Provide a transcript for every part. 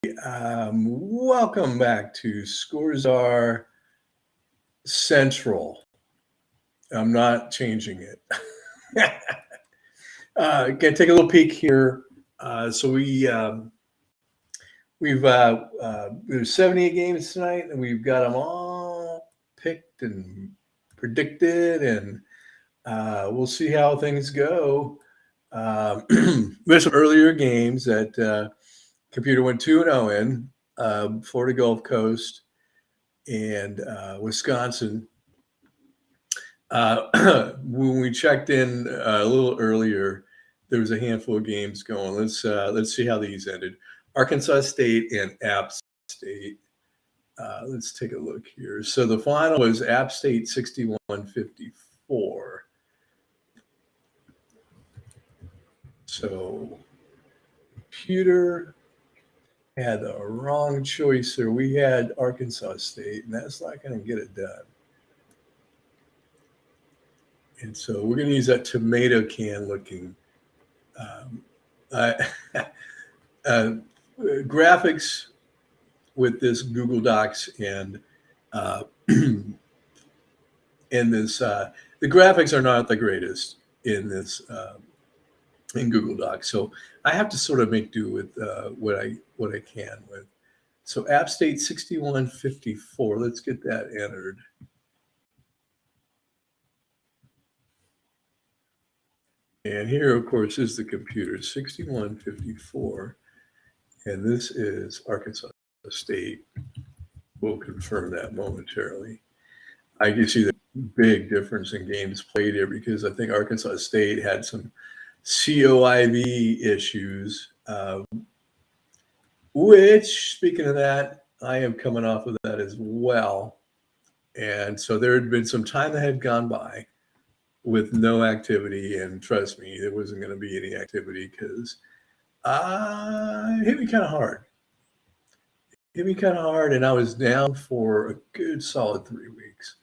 Welcome back to Scores Are Central. I'm not changing it. Gonna take a little peek here. So there's 78 games tonight, and we've got them all picked and predicted, and we'll see how things go. There's some earlier games that computer went 2-0 in. Florida Gulf Coast and Wisconsin. When we checked in a little earlier, there was a handful of games going. Let's see how these ended. Arkansas State and App State. Let's take a look here. So the final was App State 61-54. So computer had the wrong choice there. We had Arkansas State, and that's not going to get it done. And so we're going to use that tomato can looking graphics with this Google Docs and and this. The graphics are not the greatest in this in Google Docs, so I have to sort of make do with what I can with. So App State 61-54. Let's get that entered. And here, of course, is the computer, 61-54. And this is Arkansas State. We'll confirm that momentarily. I can see the big difference in games played here because I think Arkansas State had some COIV issues, which, speaking of that, I am coming off of that as well. And so there had been some time that had gone by with no activity, and trust me, there wasn't going to be any activity because it hit me kind of hard. And I was down for a good solid 3 weeks.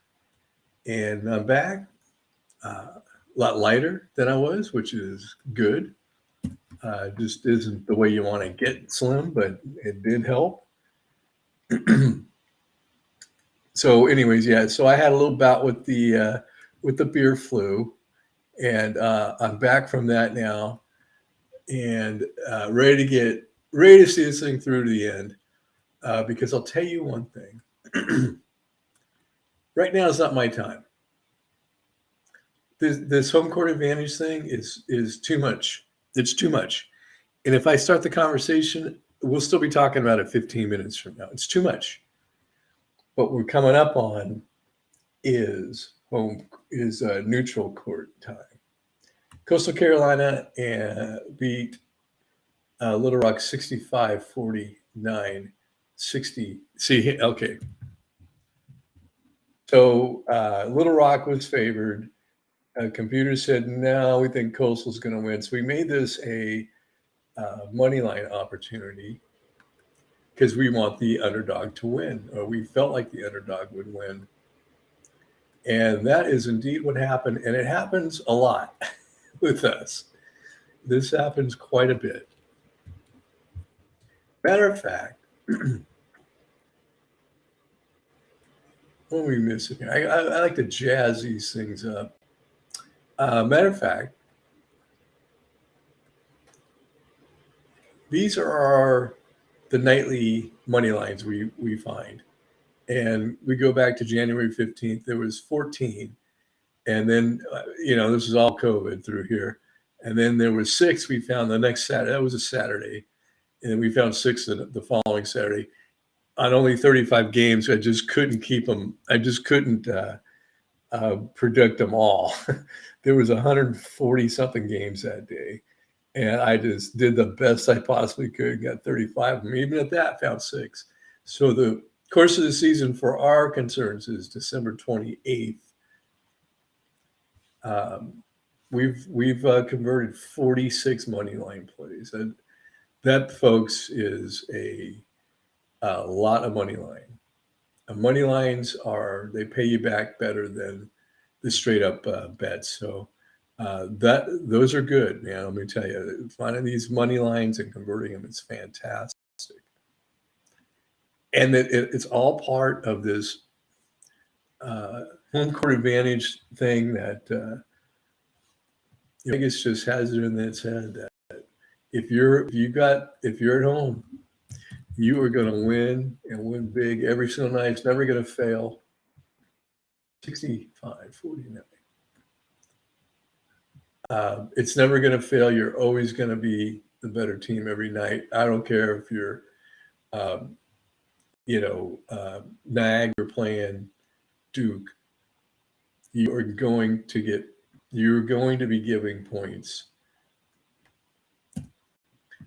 And I'm back, a lot lighter than I was, which is good. Just isn't the way you want to get slim, but it did help. So anyways, yeah, so I had a little bout with the beer flu, and I'm back from that now, and ready to see this thing through to the end. Because I'll tell you one thing, right now is not my time. This home court advantage thing is too much. It's too much, and if I start the conversation, we'll still be talking about it 15 minutes from now. It's too much. What we're coming up on is neutral court time. Coastal Carolina beat Little Rock 65-49, 60. See, okay. So Little Rock was favored. Computer said, no, we think Coastal's going to win. So we made this a money line opportunity because we want the underdog to win, or we felt like the underdog would win. And that is indeed what happened. And it happens a lot with us. This happens quite a bit. Matter of fact, what are we missing here? I like to jazz these things up. Matter of fact, these are the nightly money lines we find. And we go back to January 15th, there was 14. And then, this is all COVID through here. And then there was 6 we found the next Saturday. That was a Saturday. And then we found 6 the following Saturday. On only 35 games, I just couldn't keep them. I just couldn't predict them all. There was 140-something games that day. And I just did the best I possibly could, got 35 of them. Even at that, found 6. So the course of the season for our concerns is December 28th. We've converted 46 money line plays. That, folks, is a lot of money line. Money lines they pay you back better than the straight up bets. So those are good, man. Let me tell you, finding these money lines and converting them is fantastic. and it's all part of this home court advantage thing that Vegas just has it in its head that if you're at home, you are going to win and win big every single night. It's never going to fail. 65-49. It's never going to fail. You're always going to be the better team every night. I don't care if you're, Nag or playing Duke. You're going to be giving points.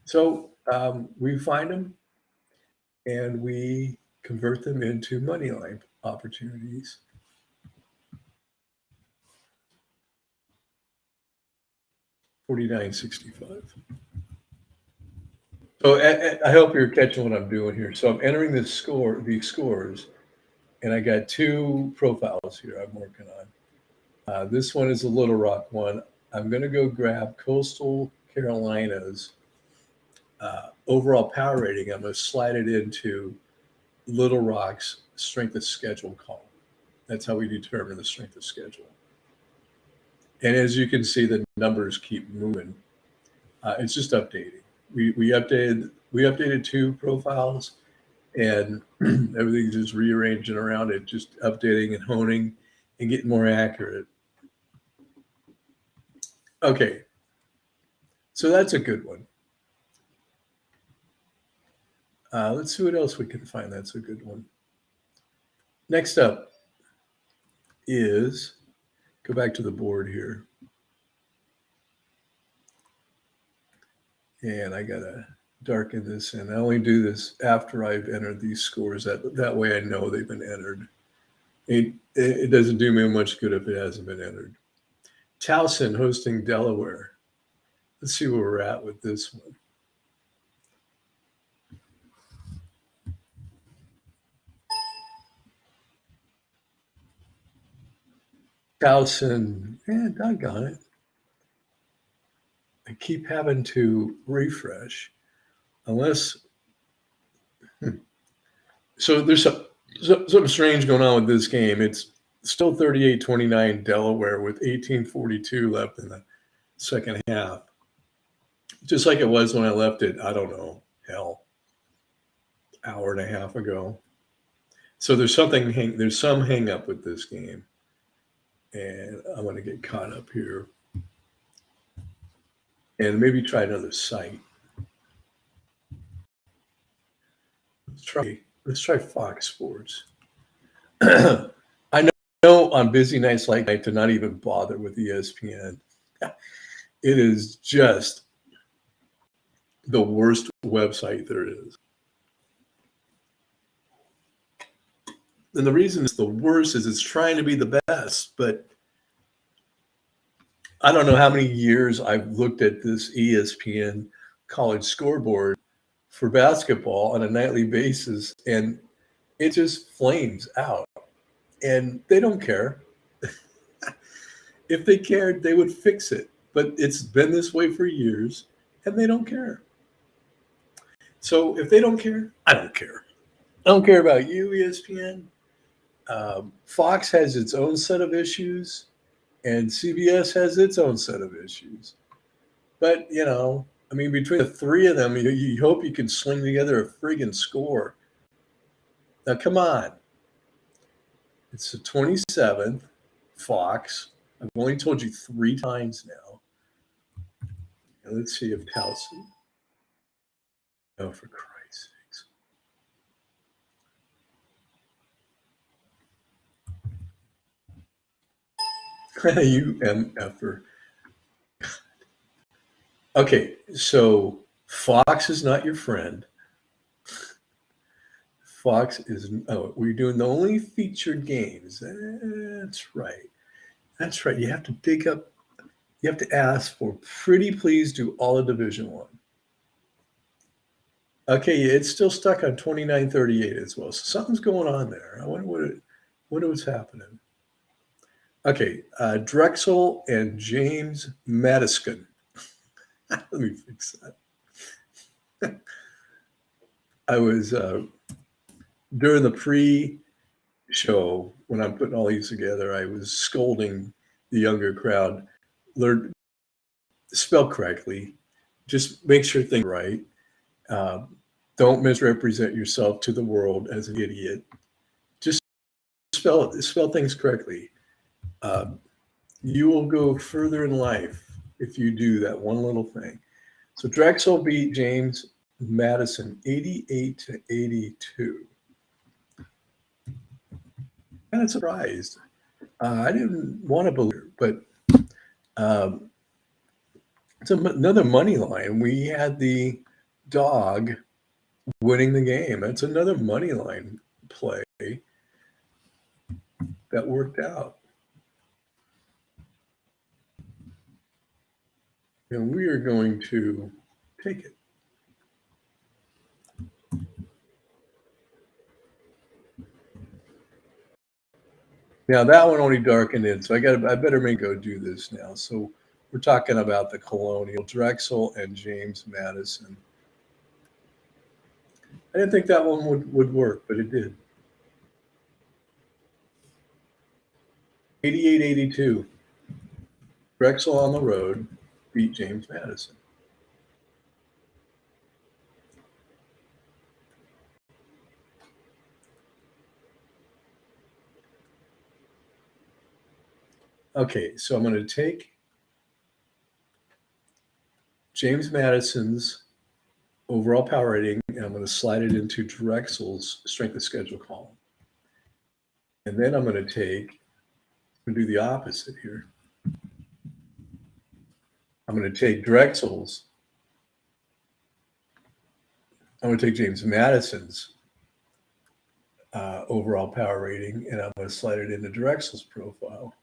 So we find them and we convert them into money line opportunities. $49.65. So I hope you're catching what I'm doing here. So I'm entering these scores, and I got two profiles here I'm working on. This one is a Little Rock one. I'm going to go grab Coastal Carolina's overall power rating. I'm going to slide it into Little Rock's strength of schedule column. That's how we determine the strength of schedule. And as you can see, the numbers keep moving. It's just updating. We updated two profiles, and everything's just rearranging around it, just updating and honing and getting more accurate. Okay, so that's a good one. Let's see what else we can find. That's a good one. Next up is, go back to the board here. And I gotta darken this in. I only do this after I've entered these scores. That way I know they've been entered. It doesn't do me much good if it hasn't been entered. Towson hosting Delaware. Let's see where we're at with this one. Towson, doggone it. I keep having to refresh unless. So there's something strange going on with this game. It's still 38-29 Delaware with 18:42 left in the second half. Just like it was when I left it, I don't know, hour and a half ago. So there's some hang up with this game. And I'm going to get caught up here. And maybe try another site. Let's try Fox Sports. I know on busy nights like tonight to not even bother with ESPN. It is just the worst website there is. And the reason it's the worst is it's trying to be the best, but I don't know how many years I've looked at this ESPN college scoreboard for basketball on a nightly basis, and it just flames out. And they don't care. If they cared, they would fix it. But it's been this way for years, and they don't care. So if they don't care, I don't care. I don't care about you, ESPN. Fox has its own set of issues, and CBS has its own set of issues. But, between the three of them, you hope you can sling together a friggin' score. Now, come on. It's the 27th, Fox. I've only told you 3 times now. And let's see if Towson. Oh, for Christ's sakes. You MFer. Okay, so Fox is not your friend. Fox is, we're doing the only featured games. That's right. That's right. You have to dig up, you have to ask for pretty please do all of Division I. Okay, it's still stuck on 2938 as well. So something's going on there. I wonder what's happening. Okay, Drexel and James Madison. Let me fix that. I was during the pre-show, when I'm putting all these together, I was scolding the younger crowd. Learn spell correctly. Just make sure things are right. Uh, don't misrepresent yourself to the world as an idiot. Just spell things correctly. Uh, you will go further in life if you do that one little thing. So Drexel beat James Madison 88-82. Kind of surprised. I didn't want to believe it, but um, it's another money line. We had the dog winning the game. That's another money line play that worked out. And we are going to take it. Now that one only darkened in, so I better make go do this now. So we're talking about the Colonial, Drexel and James Madison. I didn't think that one would work, but it did. 88-82. Drexel on the road beat James Madison. Okay, so I'm going to take James Madison's overall power rating and I'm going to slide it into Drexel's strength of schedule column. And then I'm going to do the opposite here. I'm going to take I'm going to take James Madison's overall power rating and I'm going to slide it into Drexel's profile.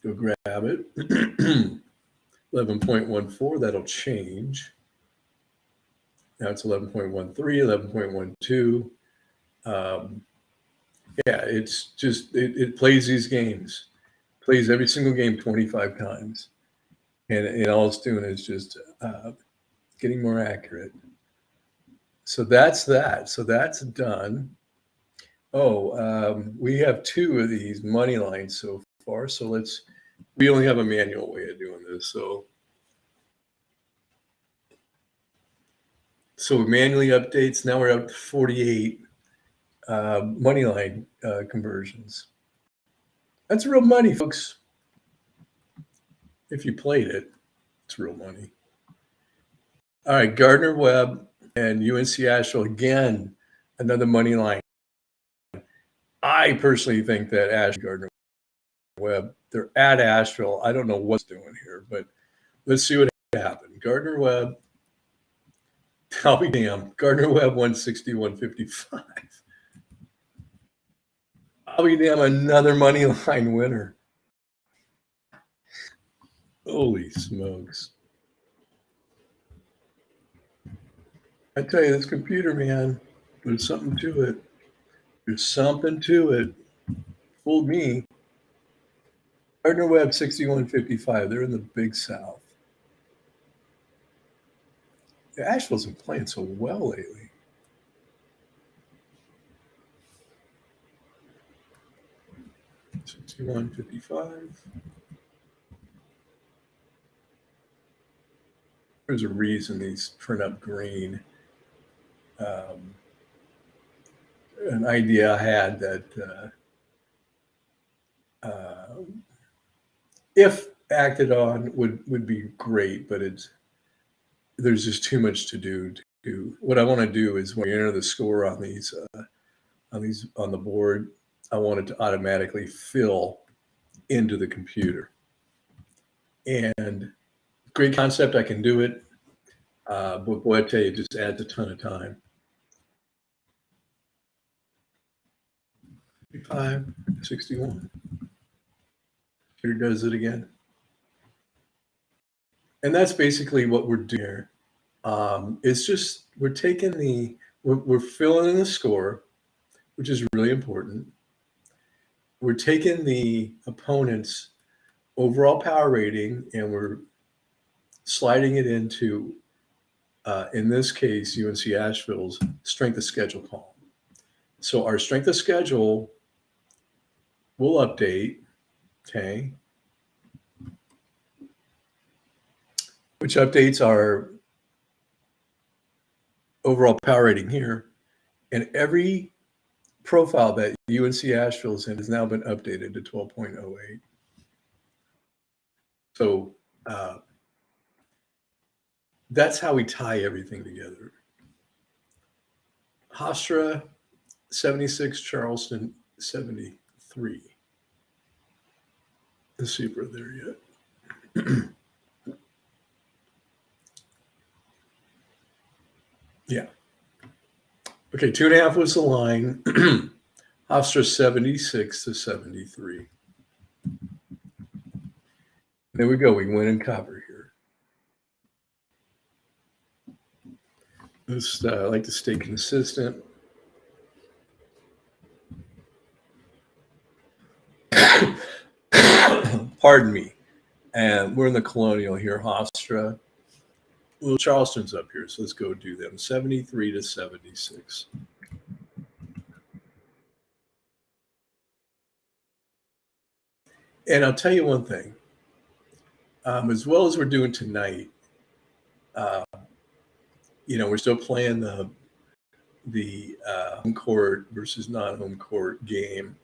Go grab it. 11.14, that'll change. Now it's 11.13, 11.12. Yeah, it's just, it plays these games. Plays every single game 25 times. And all it's doing is just getting more accurate. So that's that. So that's done. Oh, we have two of these money lines so far. So we only have a manual way of doing this. So manually updates. Now we're up to 48 money line conversions. That's real money, folks. If you played it, it's real money. All right, Gardner Webb and UNC Asheville again, another money line. I personally think that Gardner Webb, they're at Asheville. I don't know what's doing here, but let's see what happened. Gardner Webb, I'll be damned. Gardner Webb 161.55. I'll be damned, another money line winner. Holy smokes. I tell you, this computer, man, there's something to it. There's something to it. Fooled me. Gardner Webb 61.55. They're in the Big South. Asheville's been playing so well lately. $61.55. There's a reason these print up green. An idea I had that if acted on would be great, but there's just too much to do. What I want to do is when you enter the score on the board, I want it to automatically fill into the computer. And great concept, I can do it. But boy, I tell you, it just adds a ton of time. 61. Here does it again. And that's basically what we're doing here. It's just we're taking we're filling in the score, which is really important. We're taking the opponent's overall power rating and we're sliding it into In this case, UNC Asheville's strength of schedule column. So our strength of schedule will update, okay, which updates our overall power rating here. And every profile that UNC Asheville's in has now been updated to 12.08. So that's how we tie everything together. Hofstra, 76, Charleston, 73. Let's see if we're there yet. Yeah. Okay, 2.5 was the line. Hofstra 76 to 73. There we go. We win and cover here. Just like to stay consistent. Pardon me. And we're in the Colonial here, Hofstra. Well, Charleston's up here, so let's go do them. 73 to 76. And I'll tell you one thing. As well as we're doing tonight, we're still playing the home court versus non-home court game.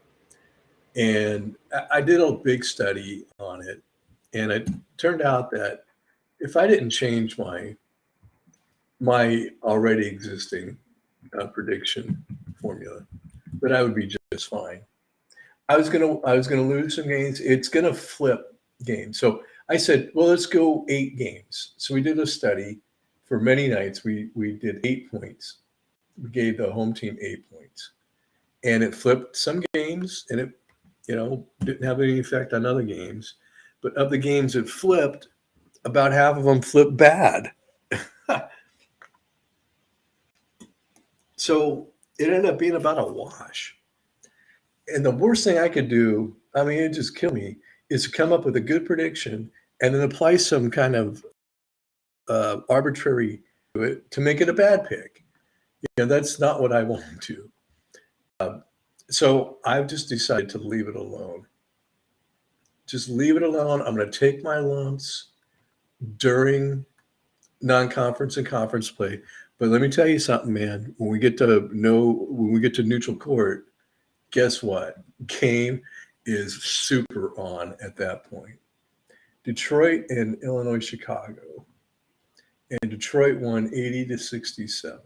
And I did a big study on it. And it turned out that if I didn't change my already existing prediction formula, that I would be just fine. I was gonna lose some games. It's gonna flip games. So I said, well, let's go 8 games. So we did a study for many nights. We did 8 points. We gave the home team 8 points, and it flipped some games, and it didn't have any effect on other games. But of the games it flipped, about half of them flipped bad. So it ended up being about a wash. And the worst thing I could do, I mean, it just killed me, is to come up with a good prediction and then apply some kind of arbitrary to it to make it a bad pick. That's not what I want to do. So I've just decided to leave it alone. Just leave it alone. I'm going to take my lumps during non-conference and conference play. But let me tell you something, man. When we get to neutral court, guess what? Game is super on at that point. Detroit and Illinois Chicago. And Detroit won 80 to 67.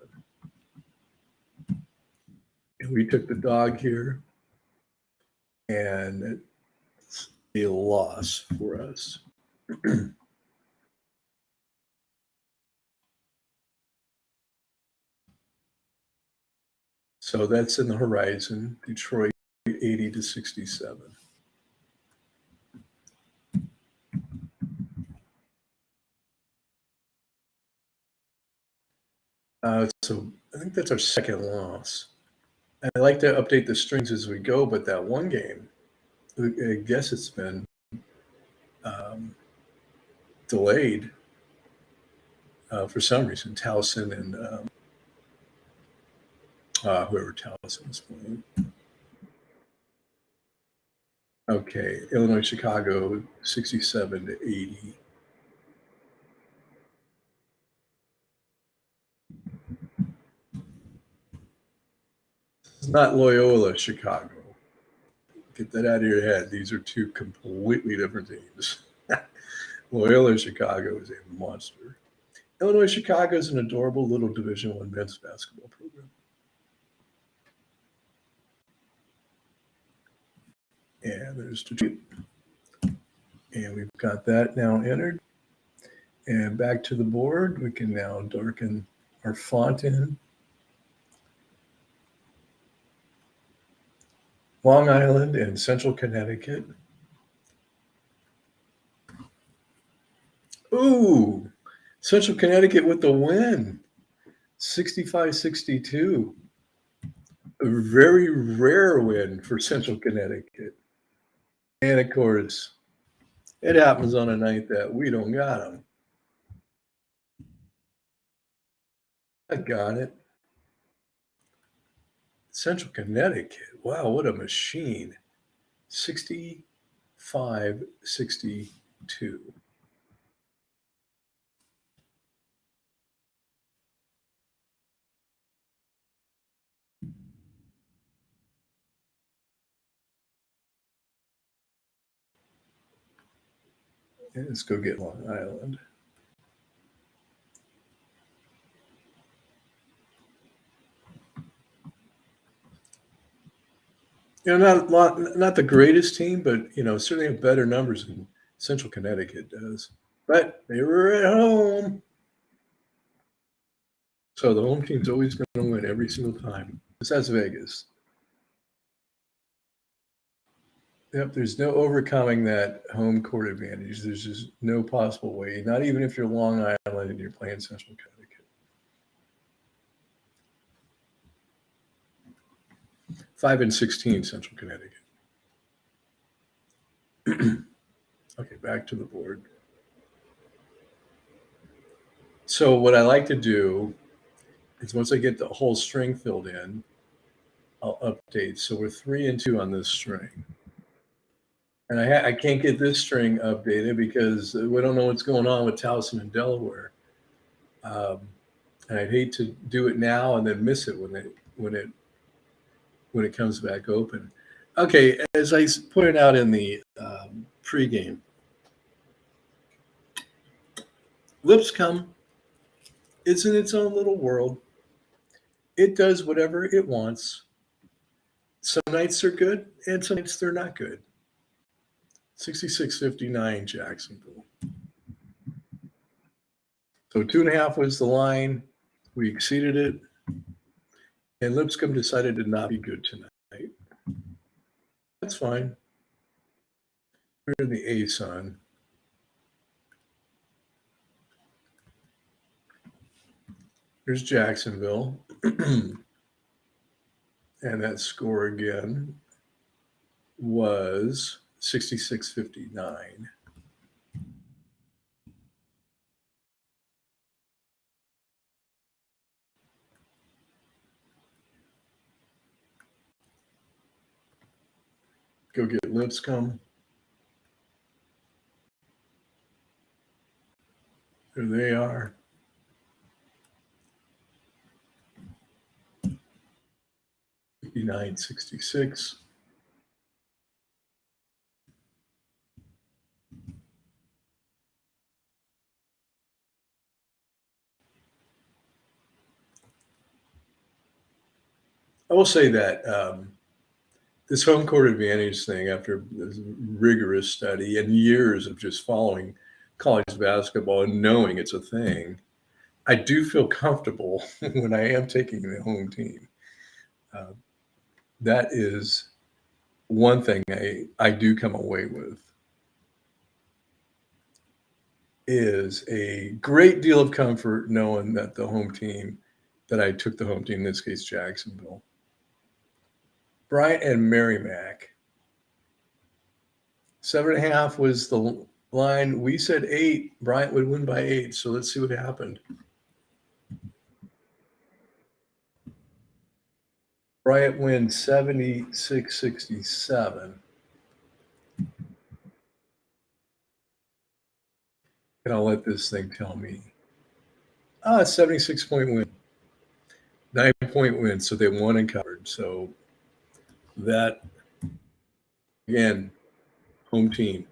And we took the dog here. And it's a loss for us. So that's in the horizon. Detroit 80 to 67. So I think that's our second loss. I like to update the strings as we go, but that one game, I guess it's been delayed for some reason. Towson and whoever Towson is playing. Okay, Illinois Chicago 67 to 80. It's not Loyola Chicago. Get that out of your head. These are two completely different teams. Loyola Chicago is a monster. Illinois Chicago is an adorable little Division I men's basketball program. And there's Detroit. And we've got that now entered. And back to the board. We can now darken our font in. Long Island and Central Connecticut. Ooh, Central Connecticut with the win, 65-62. A very rare win for Central Connecticut. And of course, it happens on a night that we don't got them. I got it. Central Connecticut. Wow, what a machine. 6562. Yeah, let's go get Long Island. Not the greatest team, but certainly have better numbers than Central Connecticut does. But they were at home, so the home team's always going to win every single time. Besides Vegas. Yep, there's no overcoming that home court advantage. There's just no possible way. Not even if you're Long Island and you're playing Central Connecticut. 5-16 Central Connecticut. Okay, back to the board. So what I like to do is once I get the whole string filled in, I'll update. So we're 3-2 on this string. And I can't get this string updated because we don't know what's going on with Towson and Delaware. And I'd hate to do it now and then miss it when it comes back open. Okay, as I pointed out in the pregame, Lipscomb is in its own little world. It does whatever it wants. Some nights they're good, and some nights they're not good. 66-59 Jacksonville. So 2.5 was the line. We exceeded it. And Lipscomb decided to not be good tonight. That's fine. We're in the ASUN. Here's Jacksonville. And that score again was 66-59. Go get Lipscomb. There they are. $59.66. I will say that this home court advantage thing, after this rigorous study and years of just following college basketball and knowing it's a thing, I do feel comfortable when I am taking the home team. Uh, that is one thing I do come away with, is a great deal of comfort knowing that that I took the home team, in this case, Jacksonville. Bryant and Merrimack. 7.5 was the line. We said 8. Bryant would win by 8. So let's see what happened. Bryant wins 76-67. And I'll let this thing tell me. 76-point win. 9-point win. So they won and covered. So that, again, home team.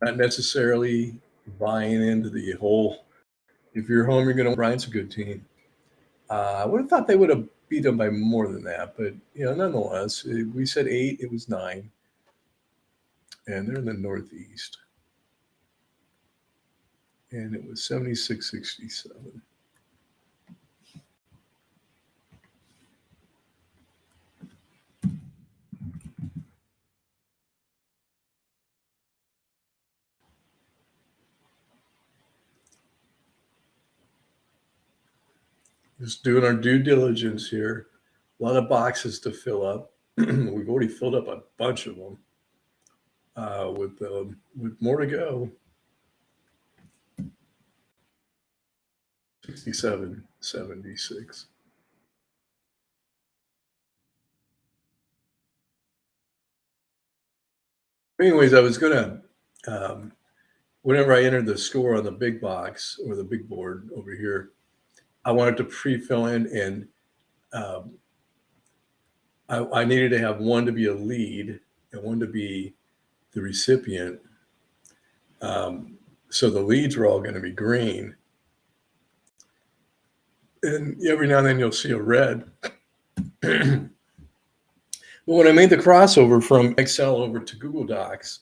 Not necessarily buying into the whole, if you're home, you're going to, Bryant's a good team. I would have thought they would have beat them by more than that. But, nonetheless, we said 8. It was 9. And they're in the Northeast. And it was 76-67. Just doing our due diligence here. A lot of boxes to fill up. We've already filled up a bunch of them. With more to go. 67, 76. Anyways, I was gonna, whenever I entered the score on the big box or the big board over here, I wanted to pre-fill in, and um, I needed to have one to be a lead and one to be the recipient. Um, so the leads were all going to be green, and every now and then you'll see a red. But when I made the crossover from Excel over to Google Docs,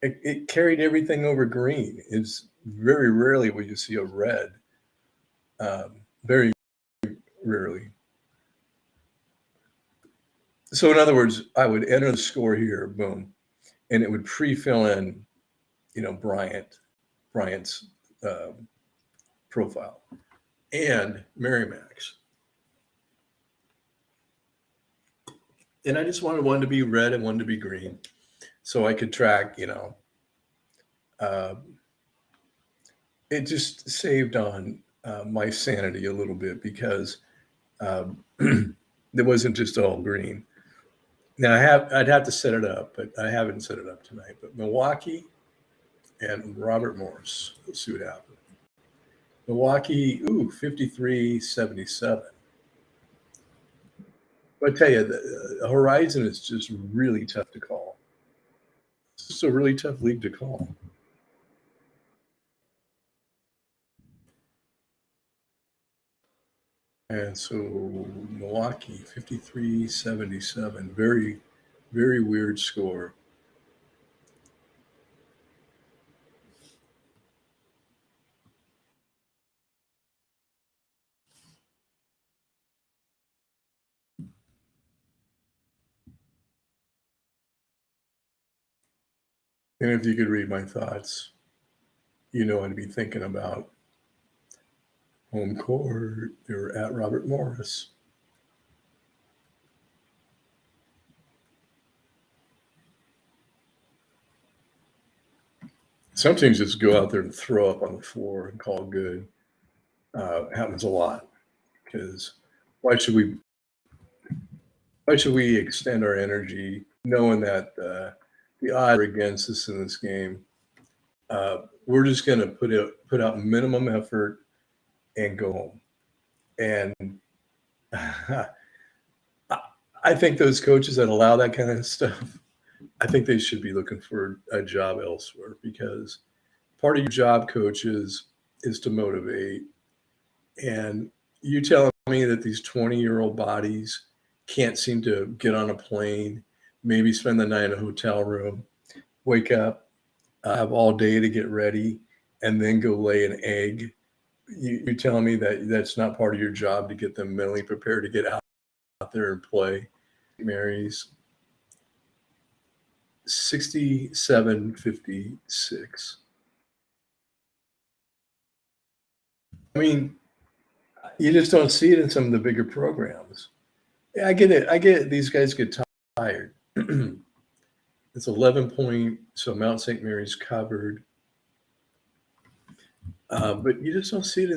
it carried everything over green. It's very rarely will you see a red. Very rarely. So in other words, I would enter the score here, boom, and it would pre-fill in, Bryant's um, profile and Merrimack's. And I just wanted one to be red and one to be green, so I could track. Uh, it just saved on my sanity a little bit because um, it wasn't just all green. Now I'd have to set it up, but I haven't set it up tonight. But Milwaukee and Robert Morris. Let's see what happens. Milwaukee, 53-77. But I tell you, the Horizon is just really tough to call. It's just a really tough league to call. And so Milwaukee, 53-77. Very, very weird score. And if you could read my thoughts, I'd be thinking about home court. They were at Robert Morris. Some teams just go out there and throw up on the floor and call it good. Happens a lot because why should we why should we extend our energy knowing that the odds are against us in this game? We're just going to put out minimum effort and go home. And I think those coaches that allow that kind of stuff, I think they should be looking for a job elsewhere, because part of your job, coaches, is to motivate. And you telling me that these 20-year-old bodies can't seem to get on a plane, maybe spend the night in a hotel room, wake up, have all day to get ready, and then go lay an egg. You telling me that that's not part of your job to get them mentally prepared to get out there and play? Mary's 67-56. I mean, you just don't see it in some of the bigger programs. Yeah, I get it. I get it. These guys get tired. It's 11 point, so Mount St. Mary's covered. But you just don't see it in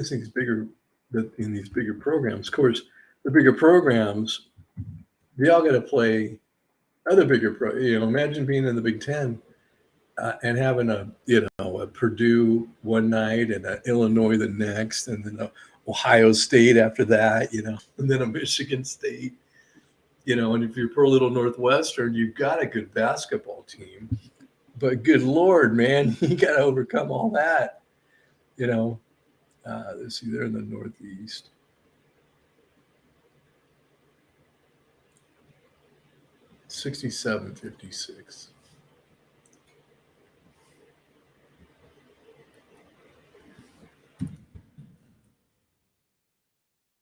these bigger programs. Of course, the bigger programs, they all got to play other bigger pro. Imagine being in the Big Ten and having a Purdue one night and a Illinois the next, and then a Ohio State after that, and then a Michigan State. And if you're poor little Northwestern, you've got a good basketball team, but good Lord, man, you got to overcome all that. Let's see, they're in the Northeast. $67.56.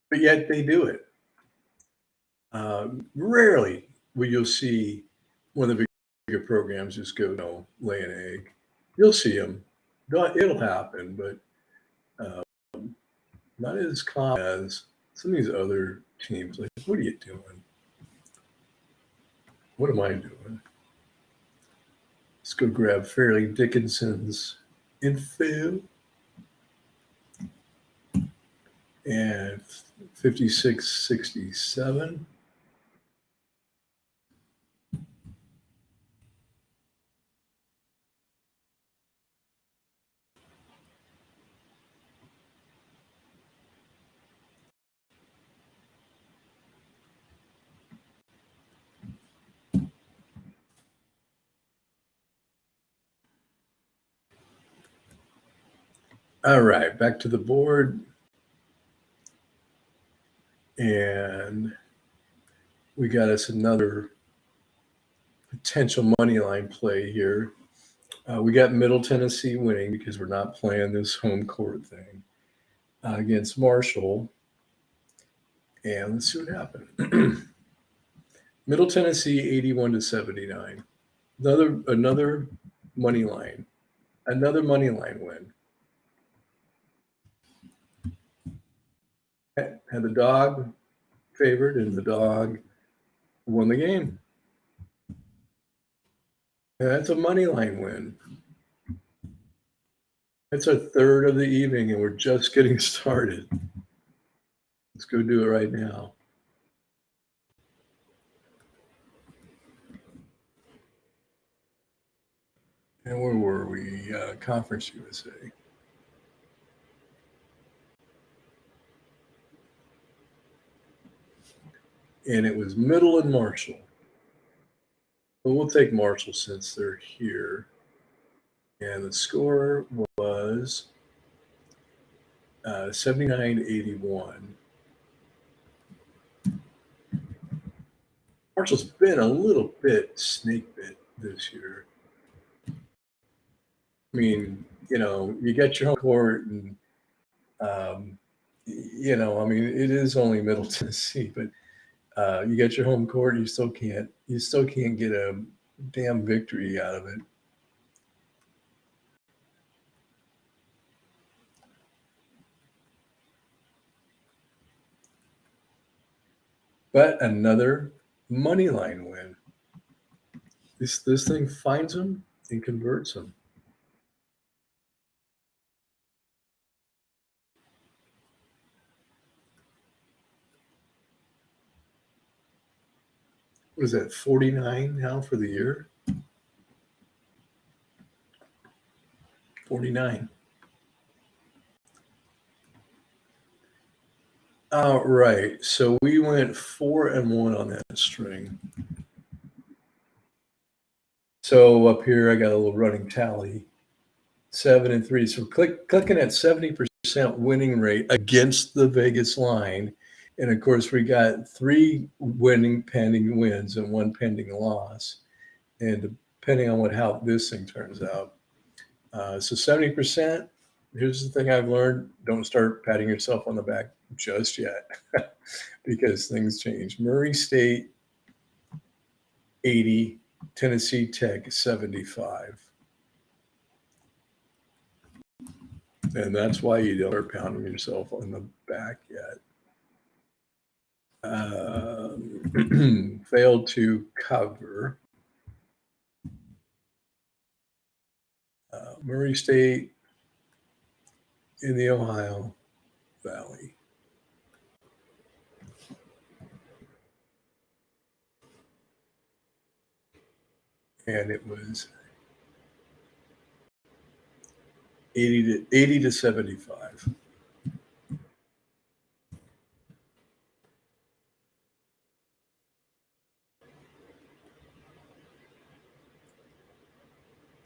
But yet they do it. Rarely will you see one of the bigger programs just go, lay an egg. You'll see them. It'll happen, but not as common as some of these other teams. Like, what are you doing? What am I doing? Let's go grab Fairleigh Dickinson's info. and 56.67. All right, back to the board. And we got us another potential money line play here. We got Middle Tennessee winning because we're not playing this home court thing against Marshall. And let's see what happened. Middle Tennessee 81-79. Another money line. Another money line win. Had the dog favored, and the dog won the game. And that's a money line win. That's our third of the evening, and we're just getting started. Let's go do it right now. And where were we? Conference USA. And it was Middle and Marshall. But we'll take Marshall since they're here. And the score was 79-81. Marshall's been a little bit snake bit this year. I mean, you get your home court, and it is only Middle Tennessee, but you get your home court, and you still can't get a damn victory out of it. But another money line win. This thing finds them and converts them. What is that, 49 now for the year? 49. All right. So we went 4-1 on that string. So up here, I got a little running tally, 7-3. So clicking at 70% winning rate against the Vegas line. And of course, we got 3 winning pending wins and 1 pending loss. And depending on how this thing turns out. So 70%, here's the thing I've learned. Don't start patting yourself on the back just yet because things change. Murray State, 80. Tennessee Tech, 75. And that's why you don't start pounding yourself on the back yet. Failed to cover. Murray State in the Ohio Valley. And it was 80 to 75.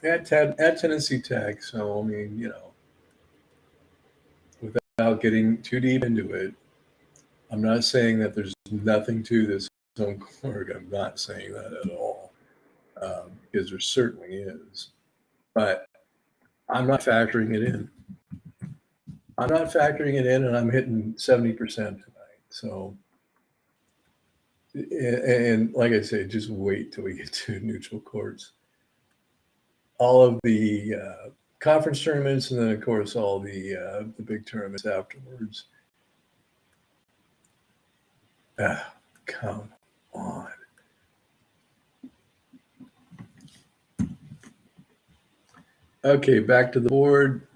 At Tennessee Tech, so I mean, without getting too deep into it, I'm not saying that there's nothing to this home court. I'm not saying that at all, because there certainly is. But I'm not factoring it in. I'm not factoring it in, and I'm hitting 70% tonight. So, and like I say, just wait till we get to neutral courts. All of the conference tournaments, and then of course all the big tournaments afterwards. Come on. Okay, back to the board.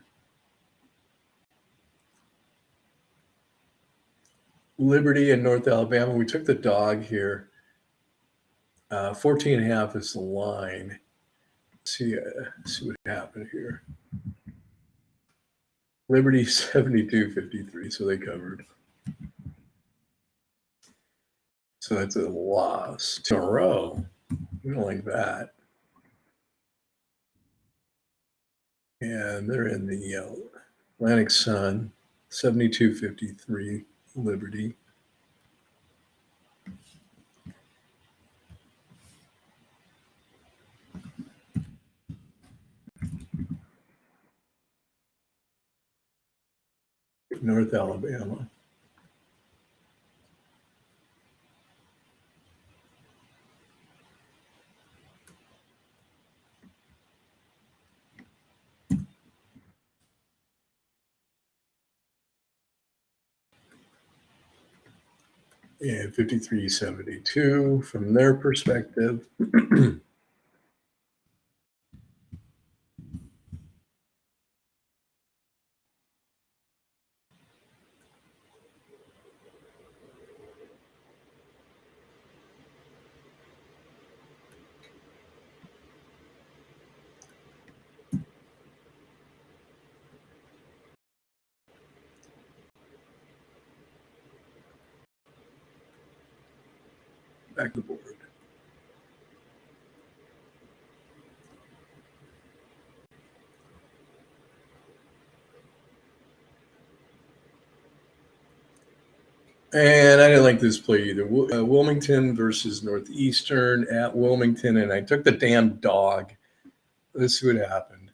Liberty in North Alabama. We took the dog here. 14 and a half is the line. See what happened here. Liberty 72-53, so they covered. So that's a loss. 2 in a row. We don't like that. And they're in the Atlantic Sun, 72-53, Liberty. North Alabama. And 53-72 from their perspective. Back to the board. And I didn't like this play either. Wilmington versus Northeastern at Wilmington, and I took the damn dog. Let's see what happened.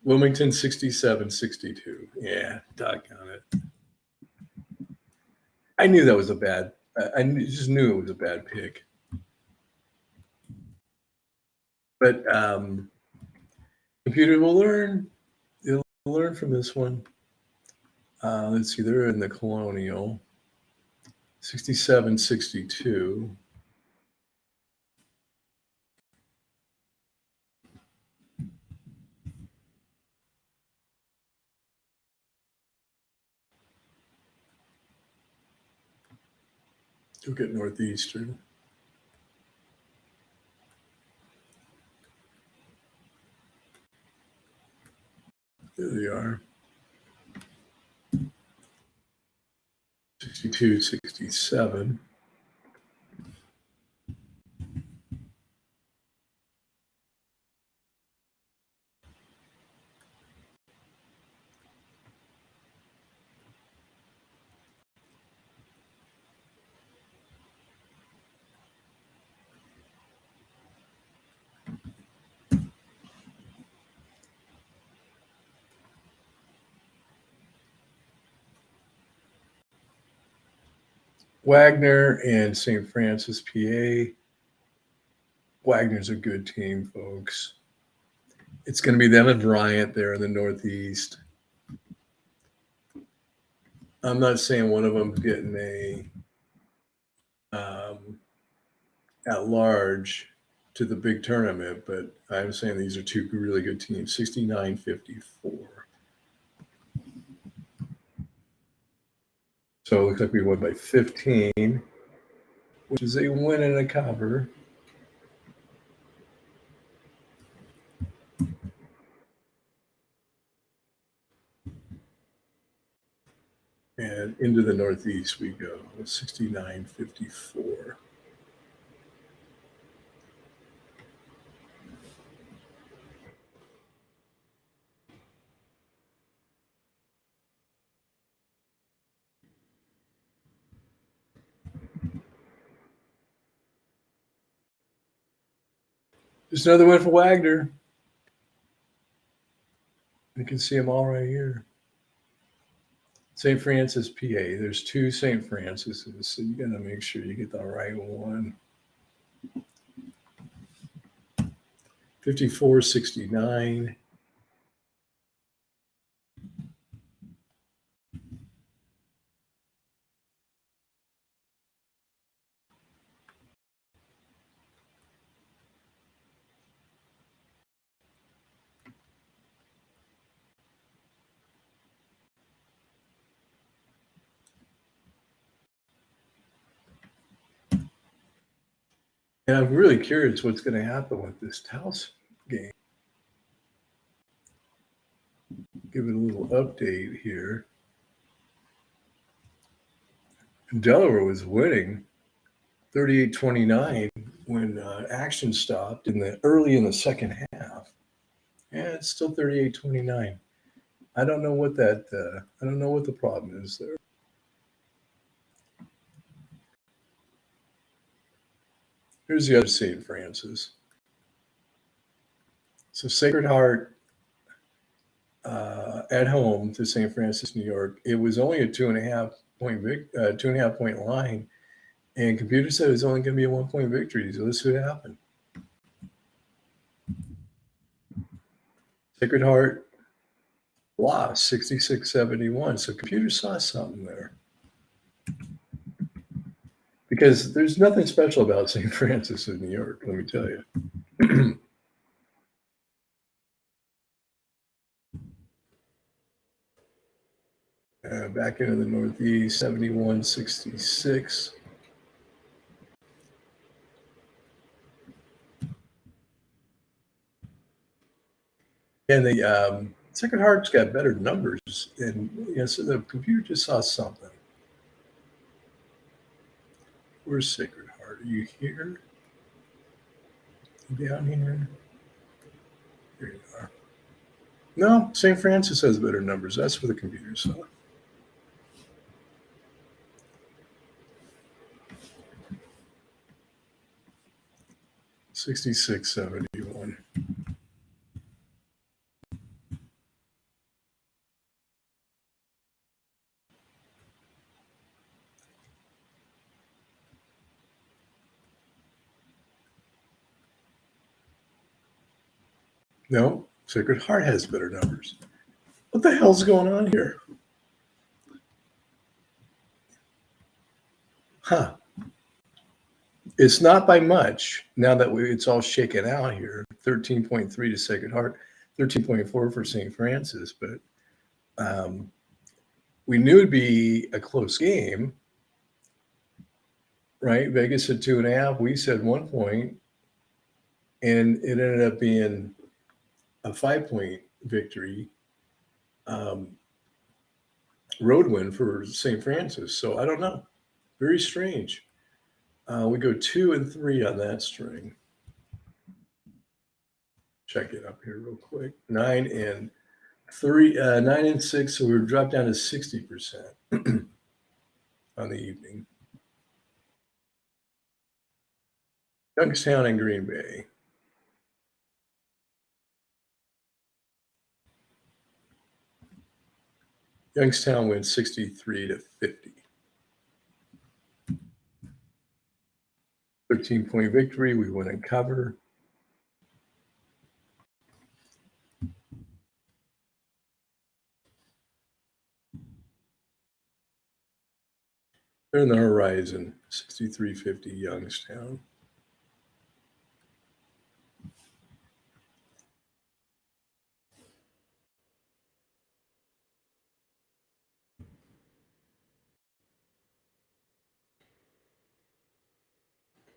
Wilmington 67-62. Yeah, doggone it. I knew that was a bad. I just knew it was a bad pick. But computer will learn. It'll learn from this one. Let's see. They're in the Colonial. 67-62. Look at Northeastern. There they are. 62-67. Wagner and St. Francis, PA. Wagner's a good team, folks. It's going to be them and Bryant there in the Northeast. I'm not saying one of them's getting a at large to the big tournament, but I'm saying these are two really good teams. 69-54. So it looks like we won by 15, which is a win and a cover. And into the Northeast we go, 69-54. Just another win for Wagner. You can see them all right here. St. Francis, PA. There's two St. Francis's, so you got to make sure you get the right one. 54-69. And I'm really curious what's going to happen with this Taos game. Give it a little update here. Delaware was winning 38-29 when action stopped early in the second half. Yeah, it's still 38-29. I don't know what I don't know what the problem is there. Here's the other St. Francis. So Sacred Heart at home to St. Francis, New York. It was only a 2.5 point line, and computer said it was only going to be a 1 point victory. So let's see what happened. Sacred Heart lost 66-71. So computer saw something there. Because there's nothing special about St. Francis of New York, let me tell you. Back into the Northeast, 71-66. And the Sacred Heart's got better numbers, and so the computer just saw something. Where's Sacred Heart? Are you here? Down here? Here you are. No, St. Francis has better numbers. That's what the computer saw. $66.71. No, Sacred Heart has better numbers. What the hell's going on here? Huh. It's not by much now that it's all shaken out here. 13.3 to Sacred Heart, 13.4 for St. Francis. But we knew it'd be a close game, right? Vegas said 2.5. We said 1 point. And it ended up being a 5 point victory, road win for St. Francis. So I don't know. Very strange. We go 2 and 3 on that string. Check it up here real quick. 9 and 6. So we dropped down to 60% on the evening. Youngstown and Green Bay. Youngstown wins 63-50. 13-point victory. We win and cover. They're in the horizon. 63-50 Youngstown.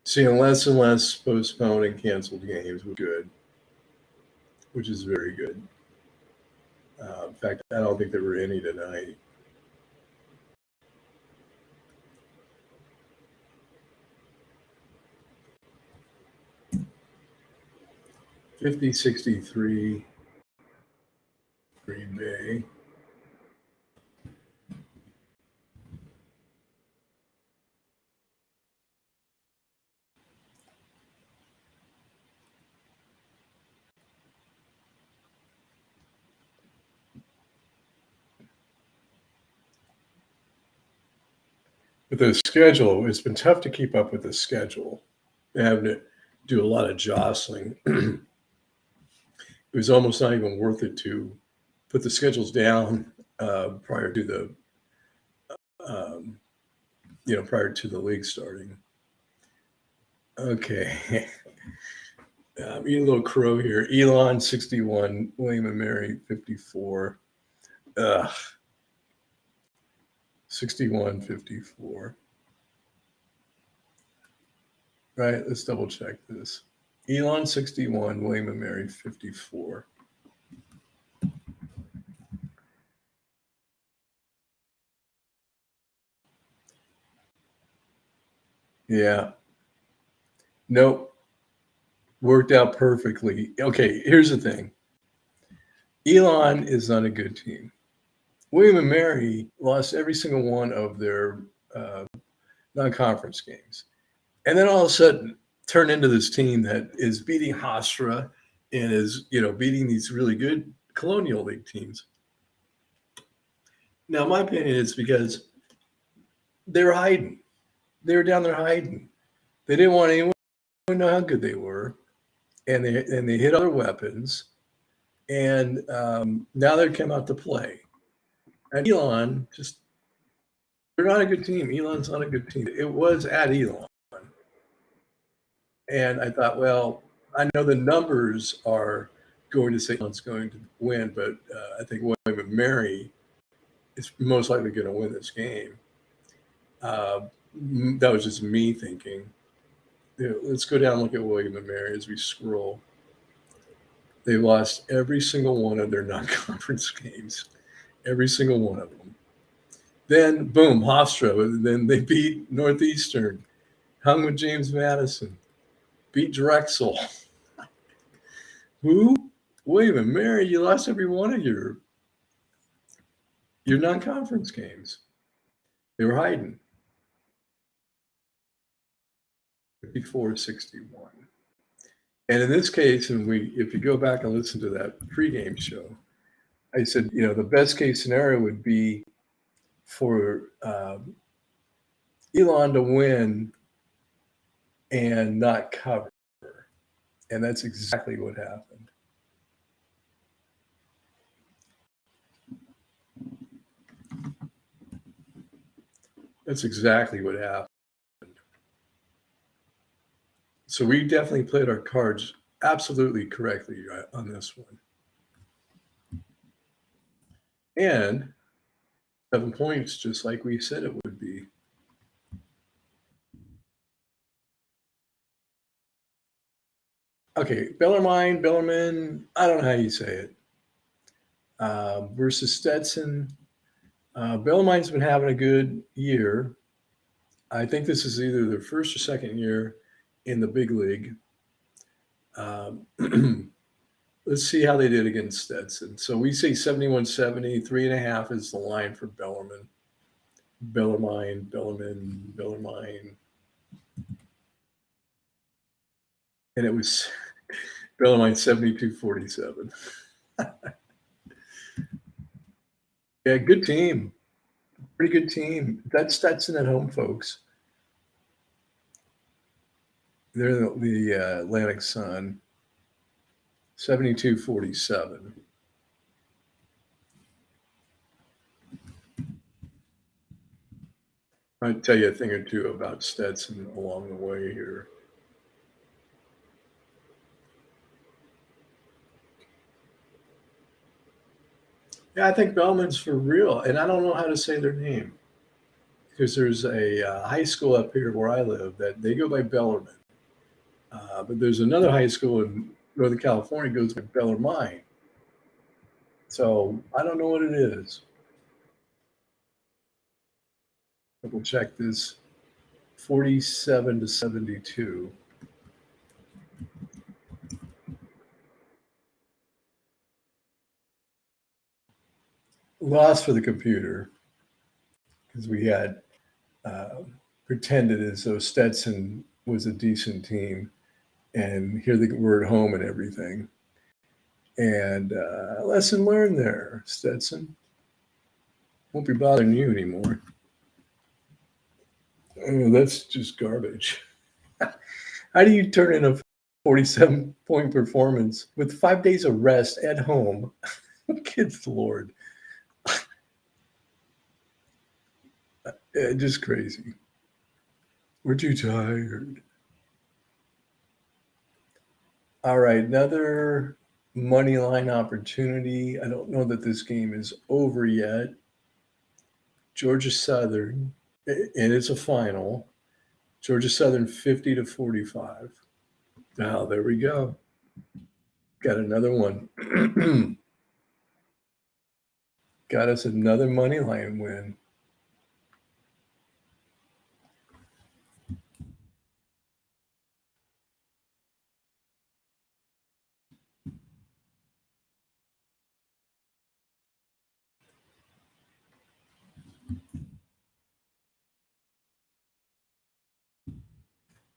Seeing less and less postponed and canceled games was good, which is very good. In fact, I don't think there were any tonight. $50-63 Green Bay. With the schedule, it's been tough to keep up with the schedule. Having to do a lot of jostling. It was almost not even worth it to put the schedules down prior to the prior to the league starting. Okay. Eating a little crow here. Elon 61, William and Mary 54. 61-54. right? Let's double check this. Elon 61, William and Mary 54. Yeah. Nope. Worked out perfectly. Okay, here's the thing. Elon is on a good team. William and Mary lost every single one of their non-conference games, and then all of a sudden turned into this team that is beating Hofstra and is beating these really good Colonial League teams. Now, my opinion is because they were hiding. They were down there hiding. They didn't want anyone to know how good they were, and they hit other weapons, and now they come out to play. And Elon just they're not a good team. Elon's not a good team. It was at Elon. And I thought, well, I know the numbers are going to say Elon's going to win, but I think William and Mary is most likely going to win this game. That was just me thinking. Let's go down and look at William and Mary as we scroll. They lost every single one of their non-conference games, every single one of them. Then, boom, Hofstra. Then they beat Northeastern, hung with James Madison, beat Drexel. Who? William and Mary, you lost every one of your non-conference games. They were hiding. 54-61. And in this case, if you go back and listen to that pregame show, I said, the best case scenario would be for Elon to win and not cover. And that's exactly what happened. That's exactly what happened. So we definitely played our cards absolutely correctly on this one. And 7 points, just like we said it would be. Okay, Bellarmine, I don't know how you say it. Versus Stetson. Bellarmine's been having a good year. I think this is either their first or second year in the big league. Let's see how they did against Stetson. So we say 71-70, 3.5 is the line for Bellarmine. And it was Bellarmine 72-47. Yeah, good team. Pretty good team. That's Stetson at home, folks. They're the Atlantic Sun. 72-47. I'll tell you a thing or two about Stetson along the way here. Yeah, I think Bellman's for real, and I don't know how to say their name because there's a high school up here where I live that they go by Bellarmine, but there's another high school in Northern California goes by Bellarmine. So I don't know what it is. Double check this. 47-72. Loss for the computer because we had pretended as though Stetson was a decent team, and here they were at home and everything. And lesson learned there, Stetson. Won't be bothering you anymore. Oh, that's just garbage. How do you turn in a 47-point performance with 5 days of rest at home? Good Lord. Just crazy. We're too tired. All right, another money line opportunity. I don't know that this game is over yet. Georgia Southern, and it's a final. Georgia Southern 50 to 45. Now there we go. Got another one. Got us another money line win.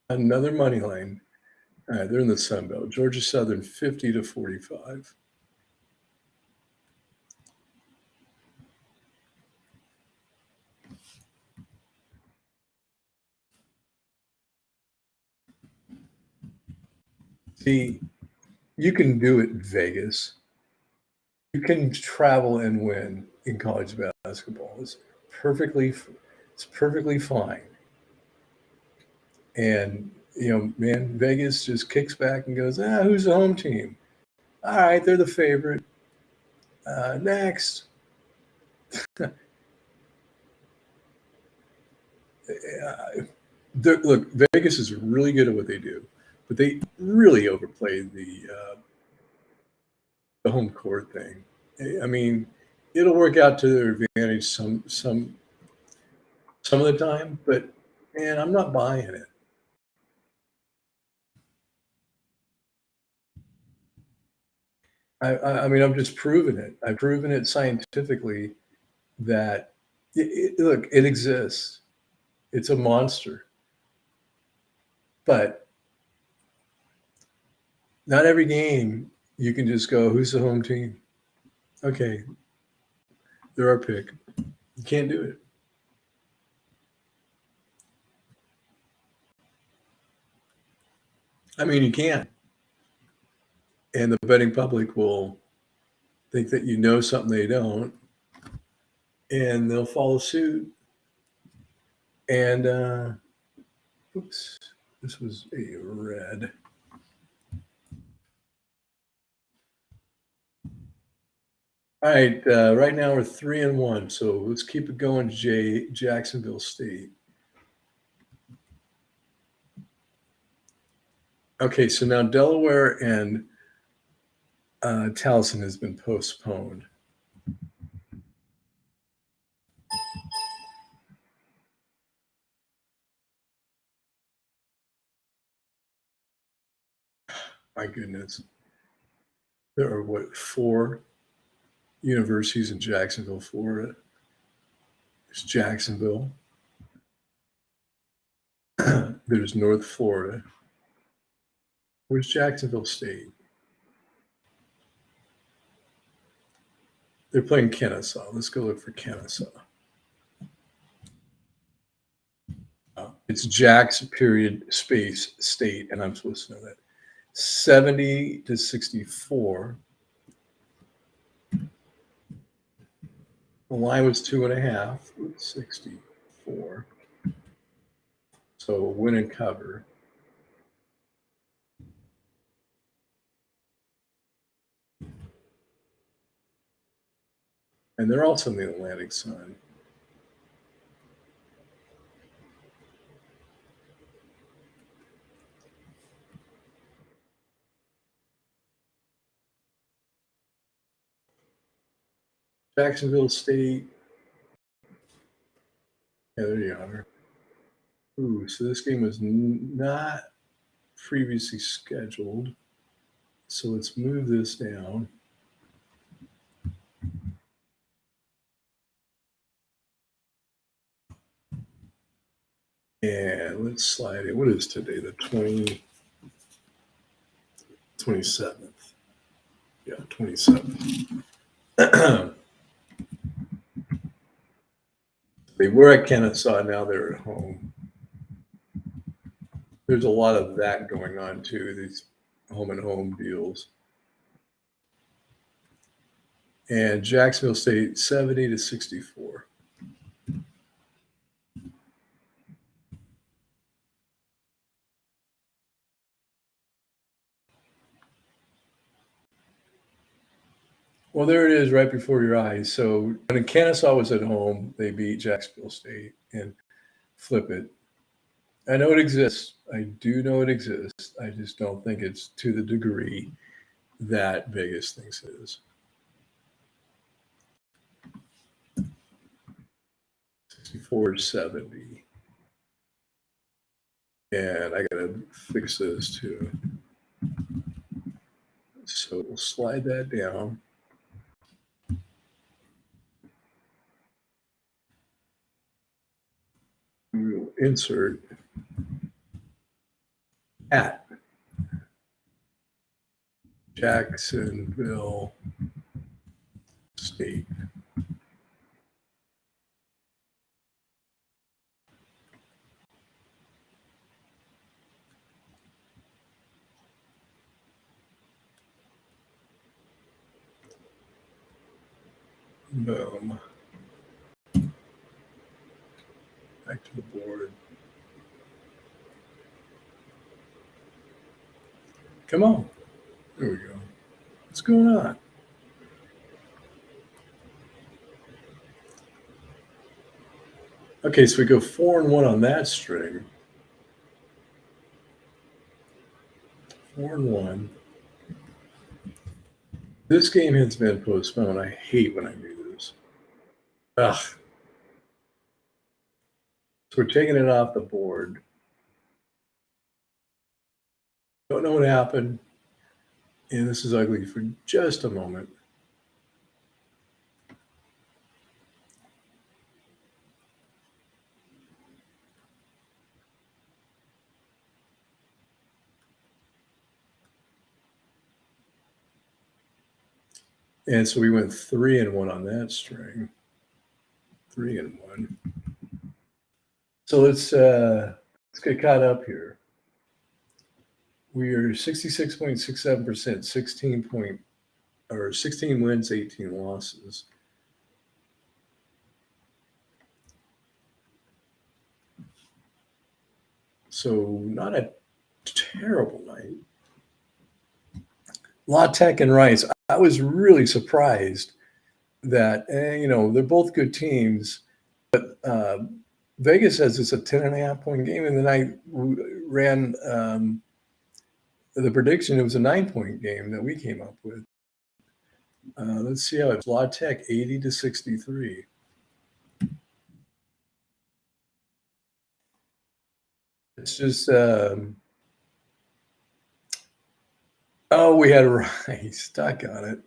Another money line. All right, they're in the Sun Belt. Georgia Southern 50 to 45. See, you can do it in Vegas. You can travel and win in college basketball. Perfectly, it's perfectly fine. And man, Vegas just kicks back and goes, who's the home team? All right, they're the favorite. Next. Look, Vegas is really good at what they do, but they really overplay the home court thing. I mean, it'll work out to their advantage some of the time, but man, I'm not buying it. I mean, I've just proven it. I've proven it scientifically that look, it exists. It's a monster, but not every game you can just go, who's the home team? Okay, they're our pick. You can't do it. I mean, you can. And the betting public will think that you know something they don't, and they'll follow suit. And oops, this was a red. All right, right now we're 3-1, so let's keep it going. Jacksonville State. Okay, so now Delaware and Towson has been postponed. My goodness, there are what, 4 universities in Jacksonville, Florida? There's Jacksonville. There's North Florida. Where's Jacksonville State? They're playing Kennesaw. Let's go look for Kennesaw. It's Jacks period space state, and I'm supposed to know that. 70 to 64. The line was 2.5. 64. So win and cover. And they're also in the Atlantic Sun. Jacksonville State. Yeah, there you are. Ooh, so this game was not previously scheduled. So let's move this down. And let's slide it. What is today? The 27th. Yeah, 27th. They were at Kennesaw, now they're at home. There's a lot of that going on too, these home and home deals. And Jacksonville State 70 to 64. Well, there it is right before your eyes. So when Kennesaw was at home, they beat Jacksonville State and flip it. I know it exists. I do know it exists. I just don't think it's to the degree that Vegas thinks it is. 6470. And I gotta fix this too. So we'll slide that down. We will insert at Jacksonville State. Boom. Back to the board. Come on. There we go. What's going on? Okay, so we go 4-1 on that string. 4-1. This game has been postponed. I hate when I do this. Ugh. So we're taking it off the board. Don't know what happened. And this is ugly for just a moment. And so we went 3-1 on that string. 3-1. So let's get caught up here. We are 66.67%, 16 wins, 18 losses. So not a terrible night. La Tech and Rice. I was really surprised that they're both good teams, but Vegas says it's a 10.5-point game, and then I ran the prediction. It was a 9-point game that we came up with. Let's see how it's La Tech 80-63. It's just we had Rice stuck on it.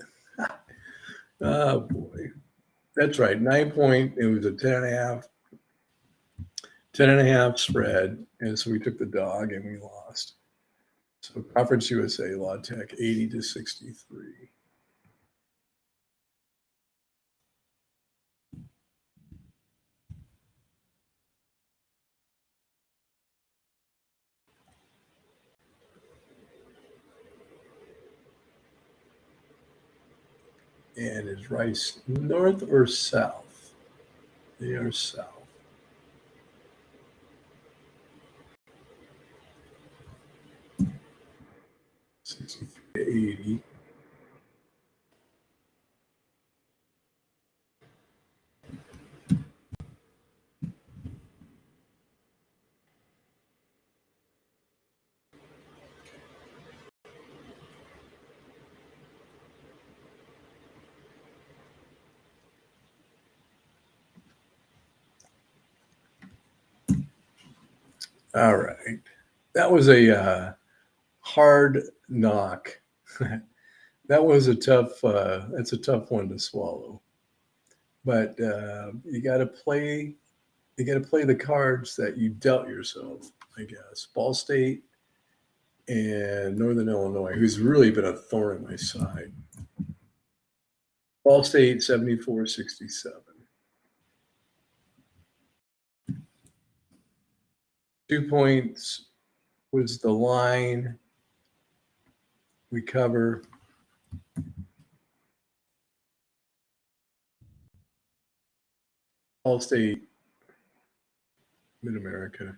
Oh boy, that's right. 9-point. It was a 10.5 spread, and so we took the dog and we lost. So Conference USA, La Tech 80-63. And is Rice north or south? They are south. 60-80. All right. That was a hard knock. That was a tough. That's a tough one to swallow. But you got to play. You got to play the cards that you dealt yourself. I guess Ball State and Northern Illinois, who's really been a thorn in my side. Ball State 74-67. 2 points was the line. We cover. Ball State, Mid-America,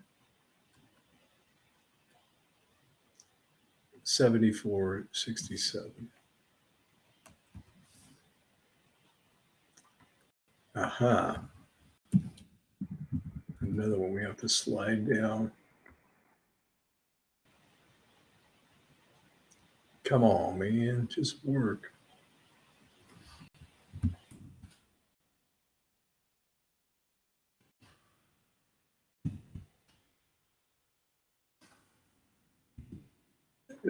74-67. Aha. Another one we have to slide down. Come on, man, just work.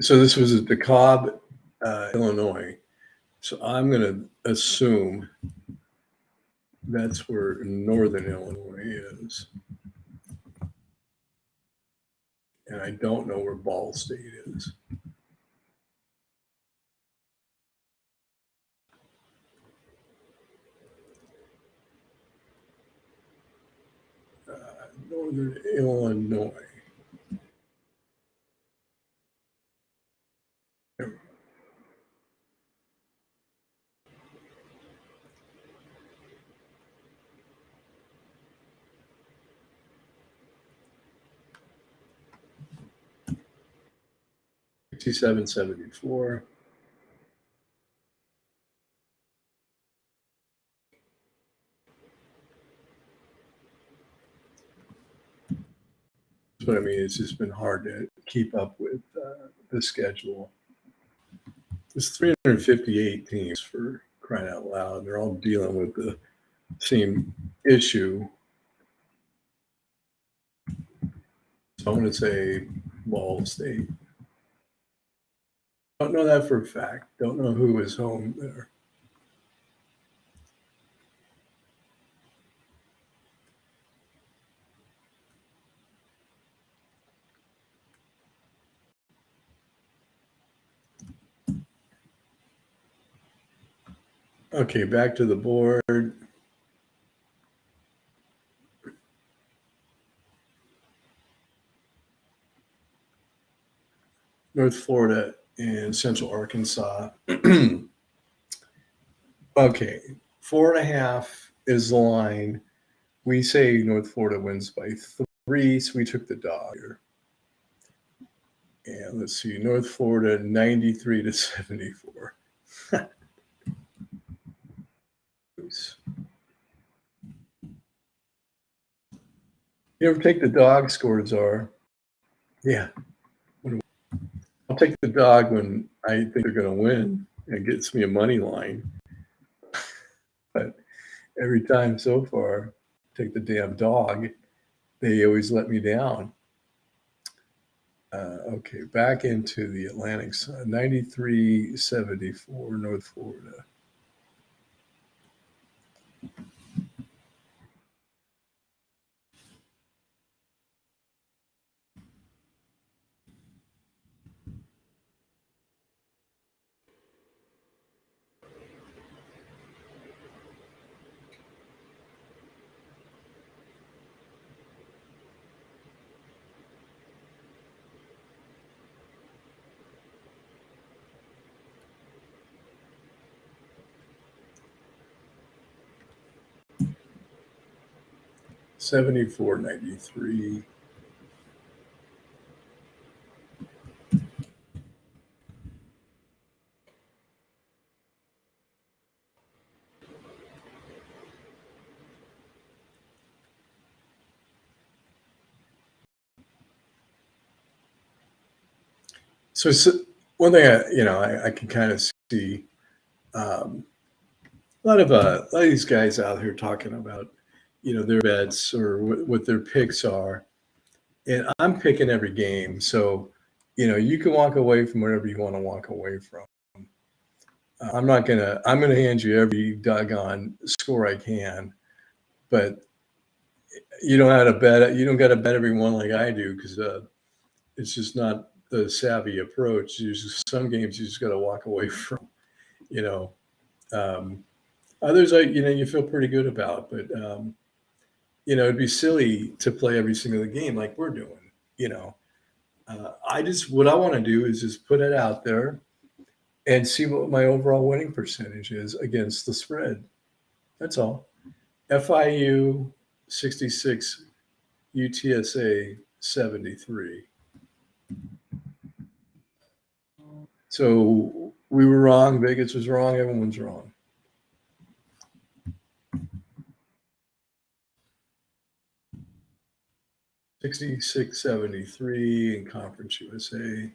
So this was at DeKalb, Illinois. So I'm going to assume that's where Northern Illinois is. And I don't know where Ball State is. Northern Illinois. $67.74. But I mean, it's just been hard to keep up with the schedule. There's 358 teams, for crying out loud. They're all dealing with the same issue. So I'm going to say Ball State. Don't know that for a fact. Don't know who is home there. Okay, back to the board. North Florida and Central Arkansas. Okay, 4.5 is the line. We say North Florida wins by 3, so we took the dog here. And let's see, North Florida 93-74. You ever take the dog scores are? Yeah. I'll take the dog when I think they're going to win. It gets me a money line. But every time so far, take the damn dog. They always let me down. Okay, back into the Atlantic side. 93-74, North Florida. $74.93. So one thing I can kind of see a lot of these guys out here talking about their bets or what their picks are, and I'm picking every game. So you can walk away from whatever you want to walk away from. I'm gonna hand you every doggone score I can, but you don't have to bet. You don't got to bet every one like I do because it's just not the savvy approach. Some games you just got to walk away from. You know, others you feel pretty good about, but it'd be silly to play every single game like we're doing. What I want to do is just put it out there and see what my overall winning percentage is against the spread. That's all. FIU 66, UTSA 73. So we were wrong. Vegas was wrong. Everyone's wrong. $66.73 in Conference USA.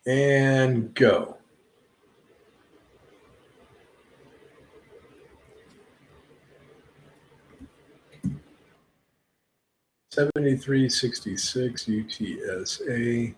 And go. $73.66 UTSA.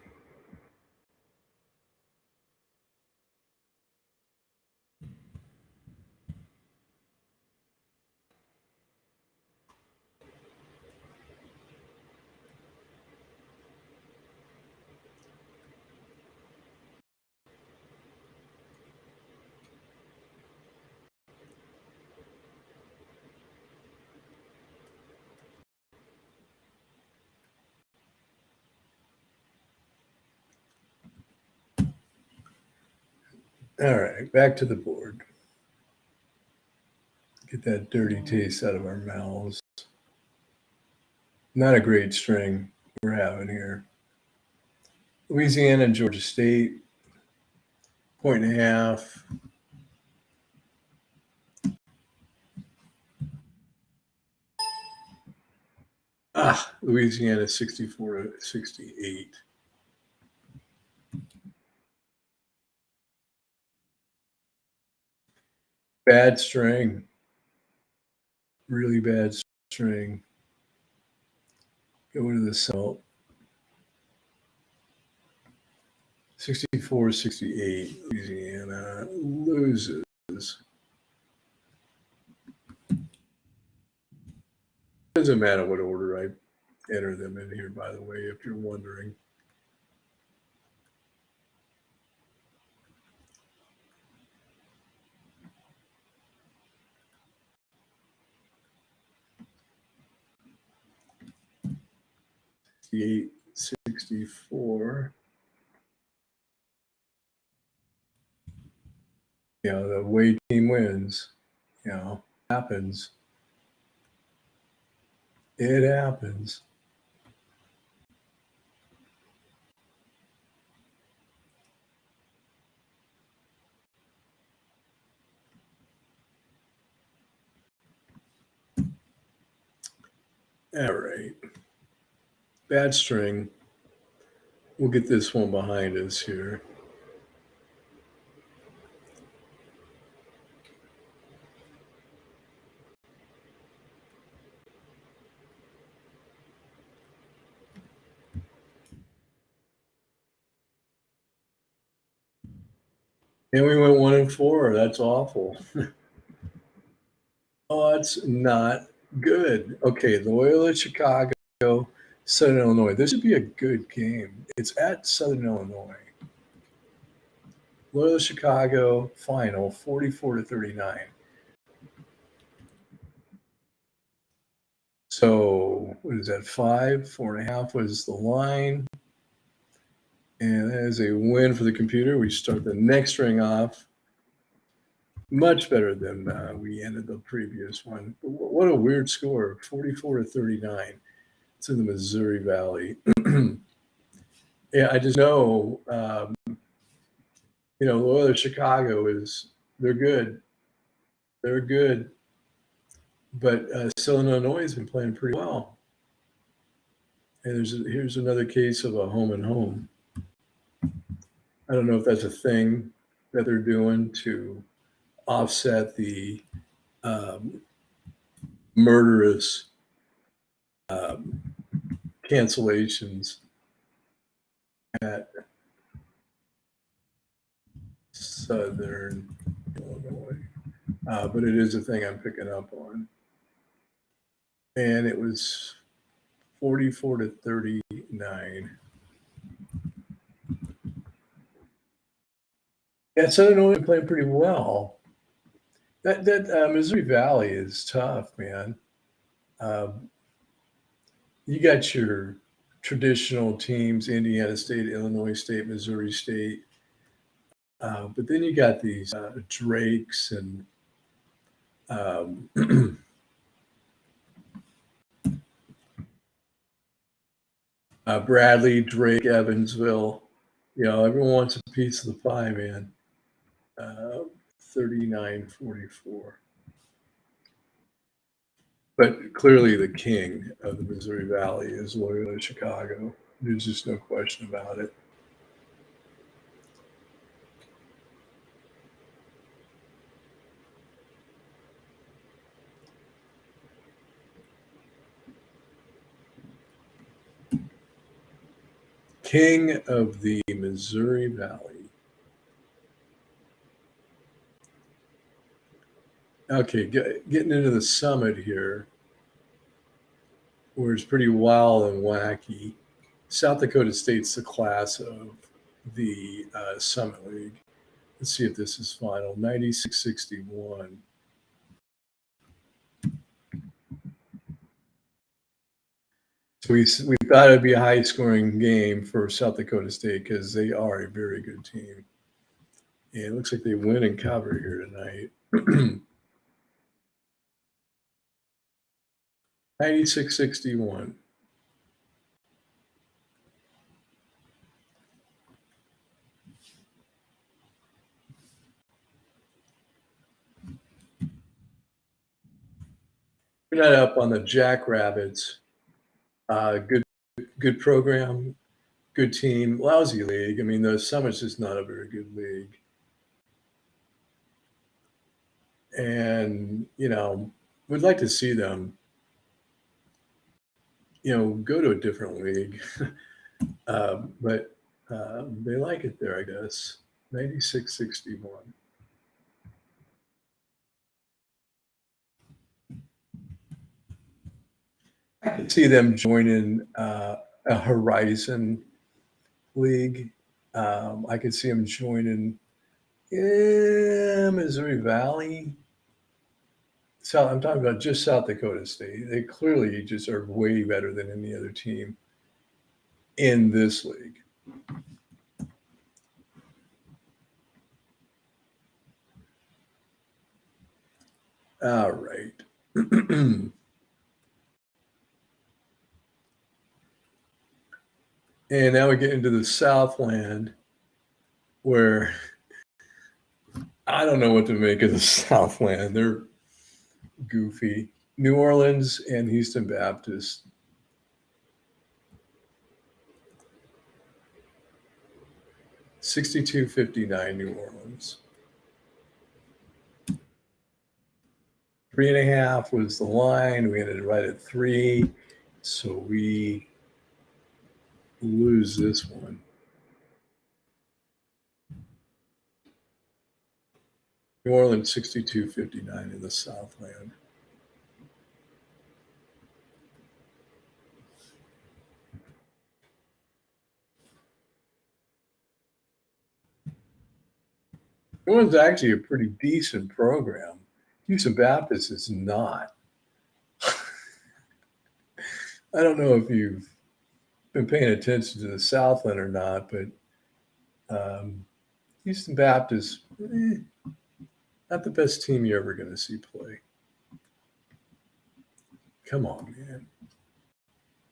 All right, back to the board. Get that dirty taste out of our mouths. Not a great string we're having here. Louisiana and Georgia State, 1.5. Louisiana 64-68. Bad string. Really bad string. Go into the salt. 64-68. Louisiana loses. Doesn't matter what order I enter them in here, by the way, if you're wondering. $68, 64. You know, the away team wins. You know, happens. It happens. All right. Bad string. We'll get this one behind us here. And we went 1-4. That's awful. Oh, that's not good. Okay, Loyola Chicago, Southern Illinois. This would be a good game. It's at Southern Illinois. Loyola Chicago final 44-39. So what is that? 4.5 was the line. And that is a win for the computer. We start the next string off much better than we ended the previous one. What a weird score, 44-39. It's in the Missouri Valley. Yeah, I just know, Loyola Chicago they're good. They're good. But Southern Illinois has been playing pretty well. And here's another case of a home and home. I don't know if that's a thing that they're doing to offset the murderous cancellations at Southern Illinois. But it is a thing I'm picking up on. And it was 44-39. Yeah, Southern Illinois playing pretty well. That Missouri Valley is tough, man. You got your traditional teams: Indiana State, Illinois State, Missouri State. But then you got these Drakes and Bradley, Drake, Evansville. Everyone wants a piece of the pie, man. 39-44. But clearly the king of the Missouri Valley is Loyola Chicago. There's just no question about it. King of the Missouri Valley. Okay, getting into the summit here, where it's pretty wild and wacky. South Dakota State's the class of the Summit League. Let's see if this is final. 96-61. So we thought it'd be a high scoring game for South Dakota State because they are a very good team. And it looks like they win and cover here tonight. 96-61. We're not up on the Jackrabbits. Good program, good team, lousy league. I mean, the Summit's is not a very good league. And, we'd like to see them, go to a different league. But they like it there, I guess. 96-61. I could see them joining a Horizon League. I could see them joining Missouri Valley. I'm talking about just South Dakota State. They clearly just are way better than any other team in this league. All right. And now we get into the Southland, where I don't know what to make of the Southland. They're goofy. New Orleans and Houston Baptist. $62.59 New Orleans. 3.5 was the line. We ended right at 3. So we lose this one. New Orleans 62.59 in the Southland. New Orleans is actually a pretty decent program. Houston Baptist is not. I don't know if you've been paying attention to the Southland or not, but Houston Baptist, not the best team you're ever going to see play. Come on, man.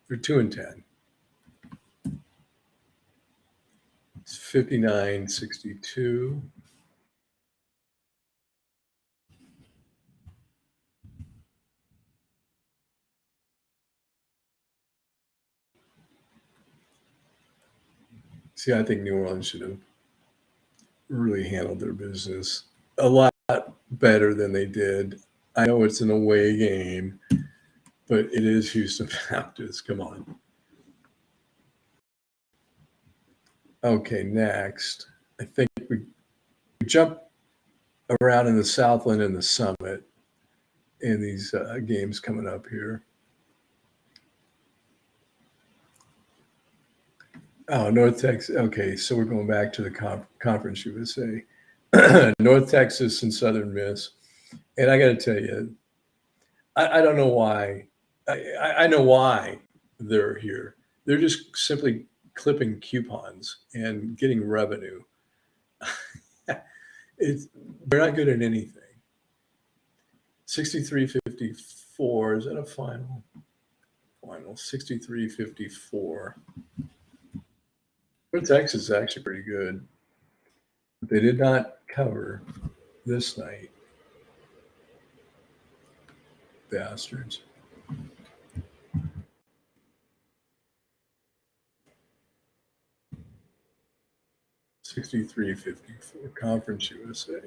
They're 2-10. It's 59-62. See, I think New Orleans should have really handled their business a lot better than they did. I know it's an away game, but it is Houston Baptist. Come on. Okay, next. I think we jump around in the Southland and the Summit in these games coming up here. Oh, North Texas. Okay, so we're going back to the Conference USA. North Texas and Southern Miss. And I got to tell you, I don't know why. I know why they're here. They're just simply clipping coupons and getting revenue. They're not good at anything. 63-54. Is that a final? Final 63-54. North Texas is actually pretty good. They did not cover this night. Bastards. $63.54 Conference USA.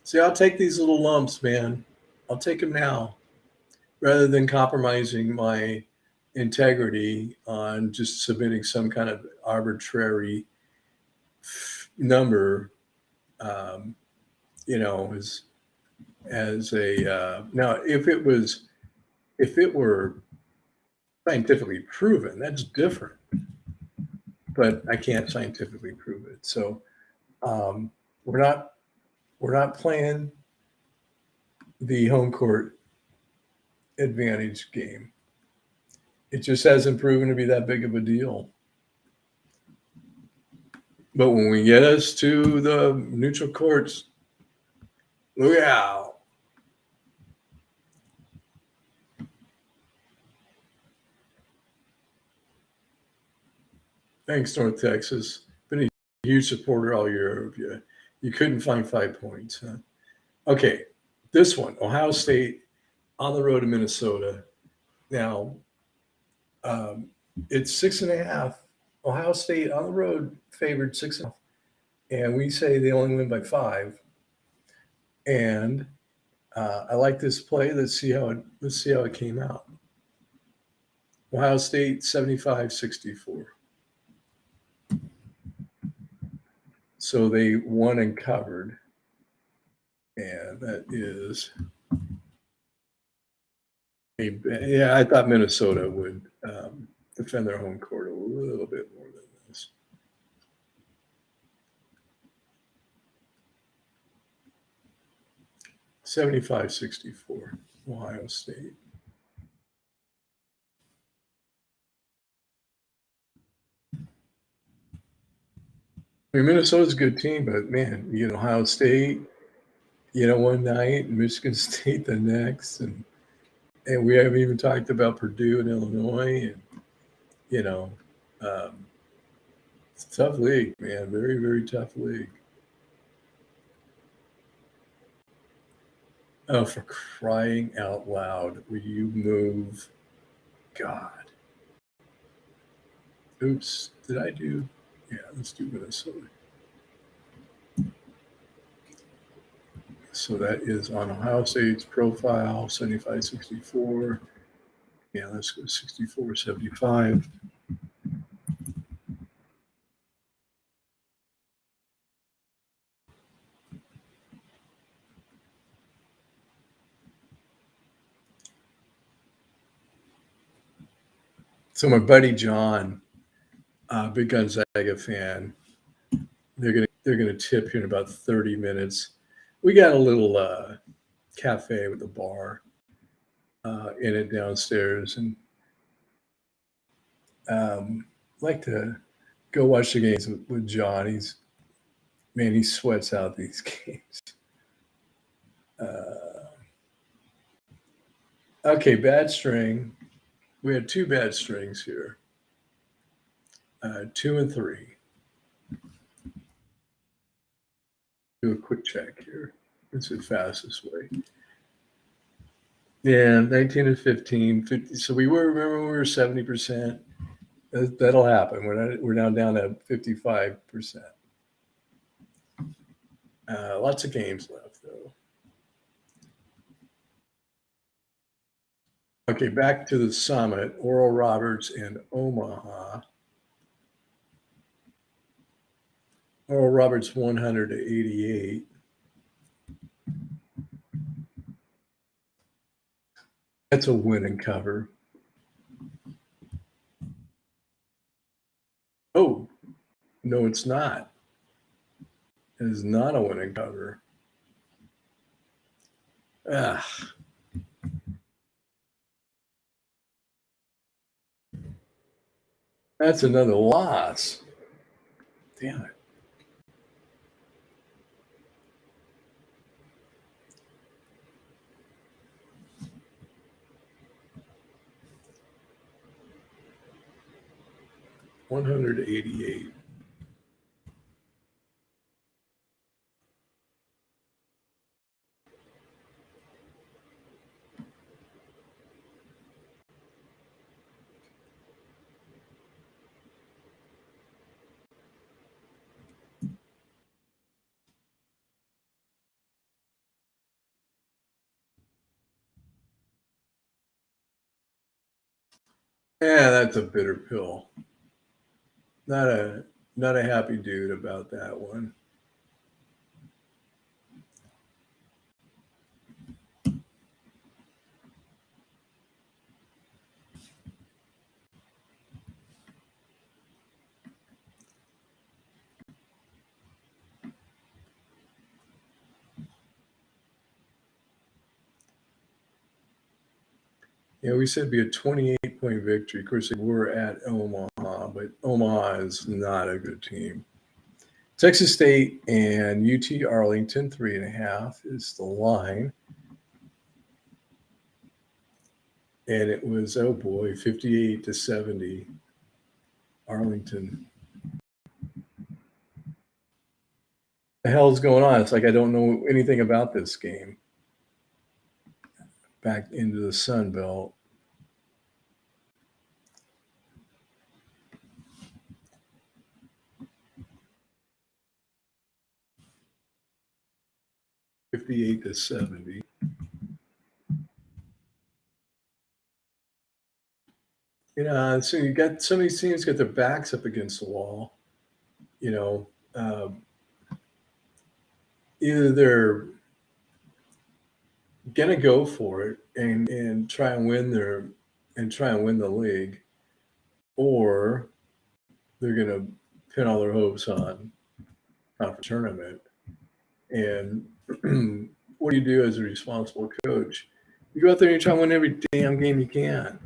See, I'll take these little lumps, man. I'll take them now rather than compromising my integrity on just submitting some kind of arbitrary number, um, as a now if it were scientifically proven, that's different, but I can't scientifically prove it. So um, we're not we're not playing the home court advantage game. It just hasn't proven to be that big of a deal. But when we get us to the neutral courts, look out. Thanks, North Texas. Been a huge supporter all year of you. You couldn't find 5 points. Huh? Okay, this one, Ohio State on the road to Minnesota. Now, um, it's 6.5. Ohio State on the road favored 6.5, and we say they only win by 5. And I like this play. Let's see how it came out. Ohio State 75-64. So they won and covered, and that is yeah. I thought Minnesota would defend their home court a little bit more than this. 75-64, Ohio State. I mean, Minnesota's a good team, but man, Ohio State, one night, and Michigan State the next, and we haven't even talked about Purdue and Illinois, and you know, um, it's a tough league, man. Very, very tough league. Oh, for crying out loud, will you move? God. Oops. Did I do? Yeah, let's do Minnesota. So that is on Ohio State's profile, 75-64. Yeah, let's go 64-75. So my buddy John, big Gonzaga fan, they're gonna tip here in about 30 minutes. We got a little cafe with a bar in it downstairs, and like to go watch the games with John. He sweats out these games. Okay, bad string. We had 2 bad strings here, 2 and 3. Do a quick check here. It's the fastest way. Yeah, 19 and 15, 50. So remember we were 70%. That'll happen. We're now down to 55%. Lots of games left though. Okay, back to the summit. Oral Roberts and Omaha. Oral Roberts 100-88. That's a win and cover. Oh, no, it's not. It is not a win and cover. Ah. That's another loss. Damn it. $188. Yeah, that's a bitter pill. Not a not a happy dude about that one. Yeah, we said it'd be a 28-point victory. Of course, they were at Omaha, but Omaha is not a good team. Texas State and UT Arlington, 3.5 is the line. And it was, oh boy, 58-70, Arlington. The hell's going on? It's like I don't know anything about this game. Back into the Sun Belt. 58-70. So you got some of these teams got their backs up against the wall. You know, either they're gonna go for it and try and win the league, or they're gonna pin all their hopes on conference tournament. And what do you do as a responsible coach? You go out there and you try and win every damn game you can,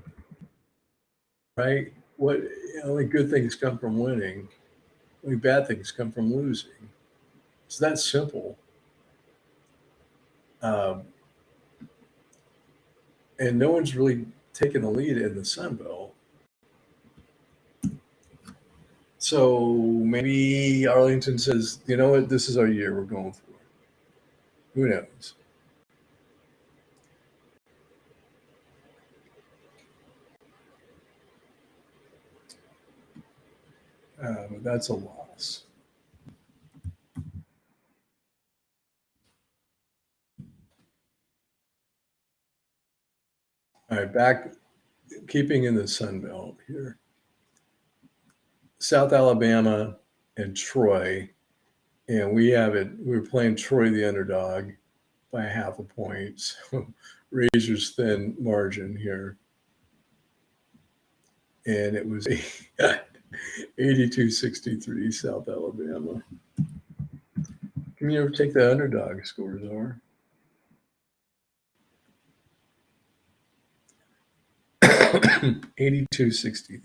right? What only good things come from winning. Only bad things come from losing. It's that simple. Um, and no one's really taken the lead in the Sun Belt. So maybe Arlington says, you know what, this is our year. We're going for it. Who knows? But that's a loss. All right, back keeping in the Sun Belt here. South Alabama and Troy, and we have it. We're playing Troy the underdog by 0.5 point. So razor's thin margin here, and it was 82-63 South Alabama. Can you ever take the underdog scores, or 82-63?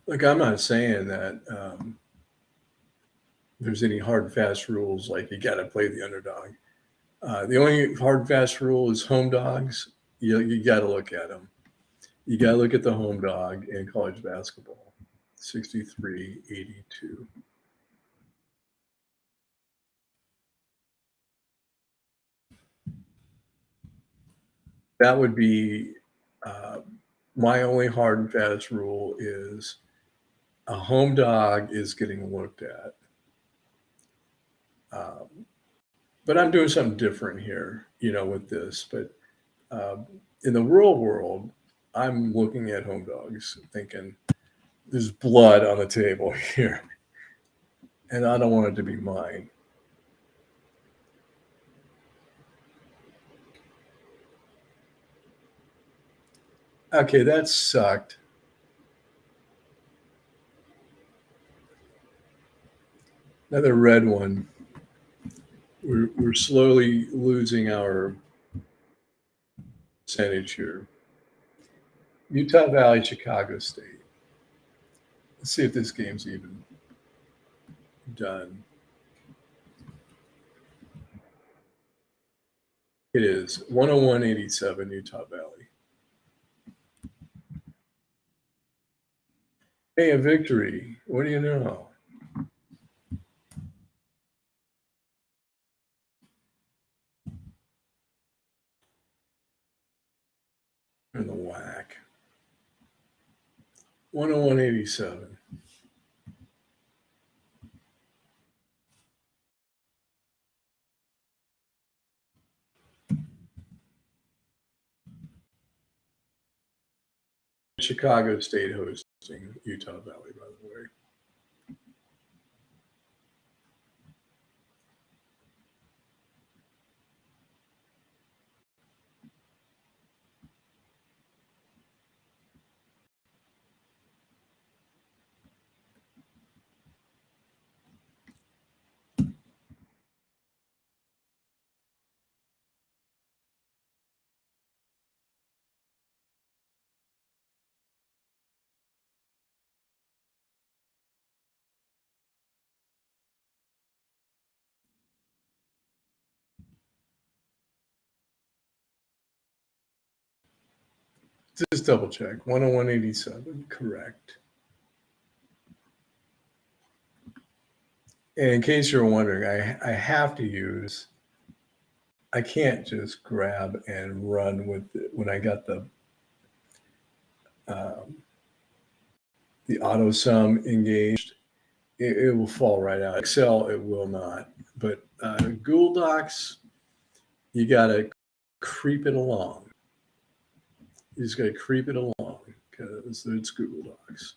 Look, I'm not saying that there's any hard and fast rules like you got to play the underdog. The only hard and fast rule is home dogs. You got to look at them. You got to look at the home dog in college basketball. 63-82. That would be uh, my only hard and fast rule is a home dog is getting looked at. Um, but I'm doing something different here, with this. But in the real world, I'm looking at home dogs thinking there's blood on the table here, and I don't want it to be mine. Okay, that sucked. Another red one. We're slowly losing our percentage here. Utah Valley, Chicago State. Let's see if this game's even done. It is 101-87 Utah Valley. Hey, a victory. What do you know? In the 101.87. Chicago State hosting Utah Valley, by the way. Just double check. 101.87, correct. And in case you're wondering, I have to use, I can't just grab and run with it when I got um, the auto sum engaged. It will fall right out. Excel, it will not. But Google Docs, you got to creep it along. You just got to creep it along because it's Google Docs.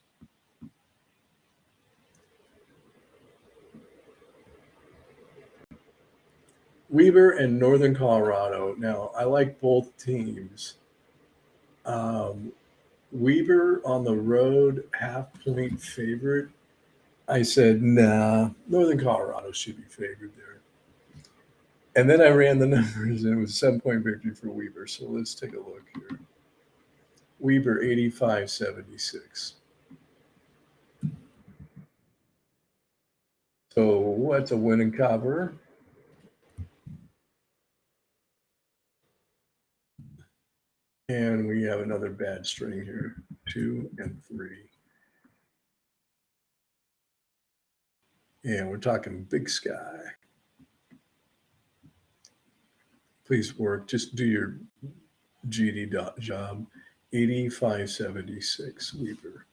Weber and Northern Colorado. Now, I like both teams. Um, Weber on the road, half point favorite. I said, nah, Northern Colorado should be favored there. And then I ran the numbers and it was 7 point victory for Weber. So let's take a look here. Weber 85.76. So what's a winning cover? And we have another bad string here, 2 and 3. And we're talking big sky. Please work. Just do your GD job. 85.76 Weber.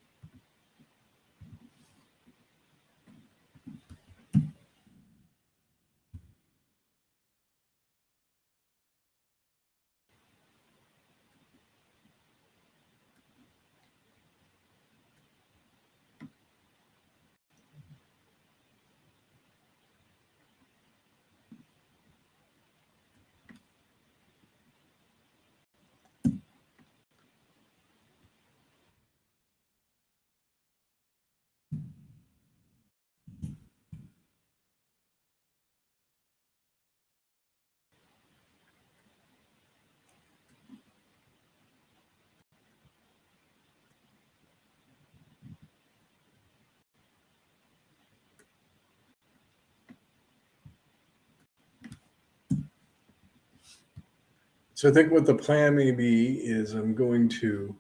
So I think what the plan may be is I'm going to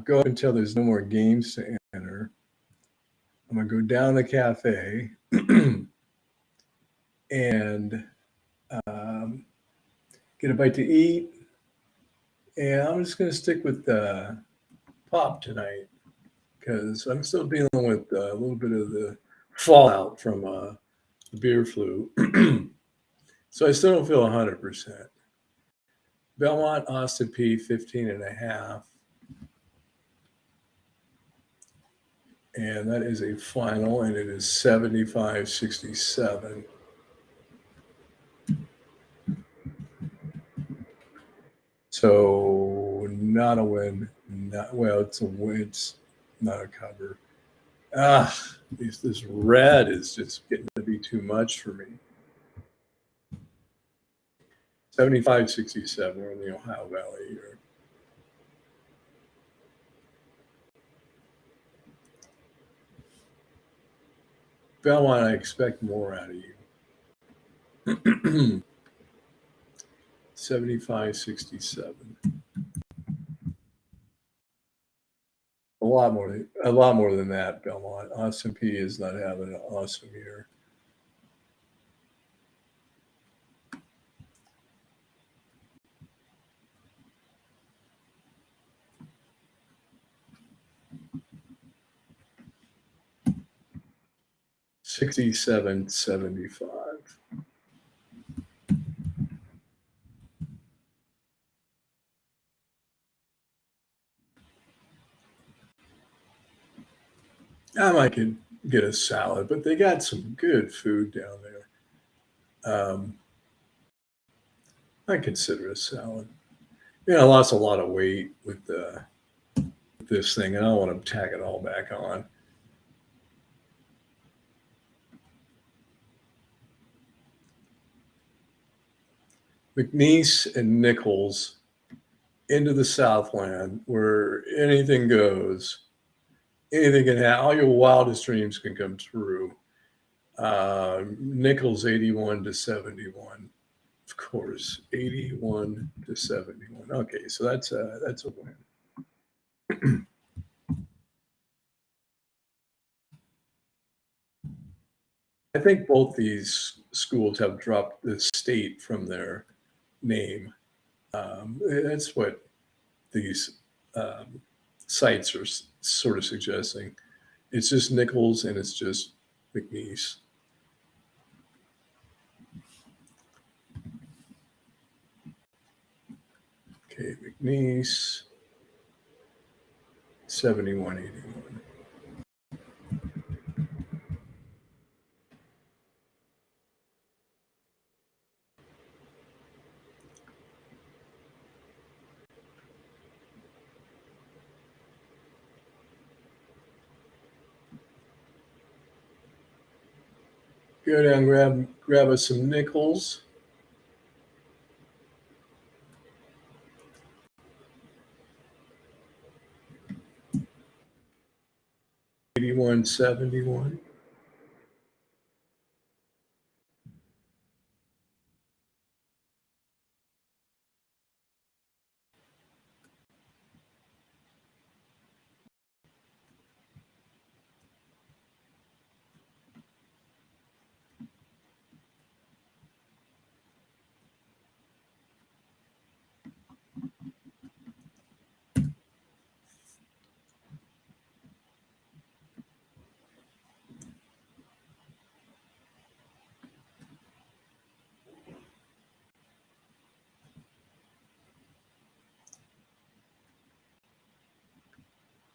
go until there's no more games to enter. I'm going to go down the cafe and get a bite to eat. And I'm just going to stick with pop tonight because I'm still dealing with a little bit of the fallout from the beer flu. So I still don't feel 100%. Belmont, Austin P, 15.5. And that is a final, and it is 75.67. So not a win. Not well. It's a win. It's not a cover. This red is just getting to be too much for me. 75.67. We're in the Ohio Valley here. Belmont, I expect more out of you. 75.67. A lot more than that, Belmont. Austin P is not having an awesome year. 67.75. I could get a salad, but they got some good food down there. Um, I consider a salad. I lost a lot of weight with this thing, and I don't want to tack it all back on. McNeese and Nichols into the Southland, where anything goes, anything can happen. All your wildest dreams can come true. Nichols 81-71, of course, 81-71. Okay, so that's a win. I think both these schools have dropped the state from their name. That's what these um, sites are sort of suggesting. It's just Nichols and it's just McNeese. Okay, McNeese, 71-81. Go down, grab us some Nichols. Eighty-one, 71.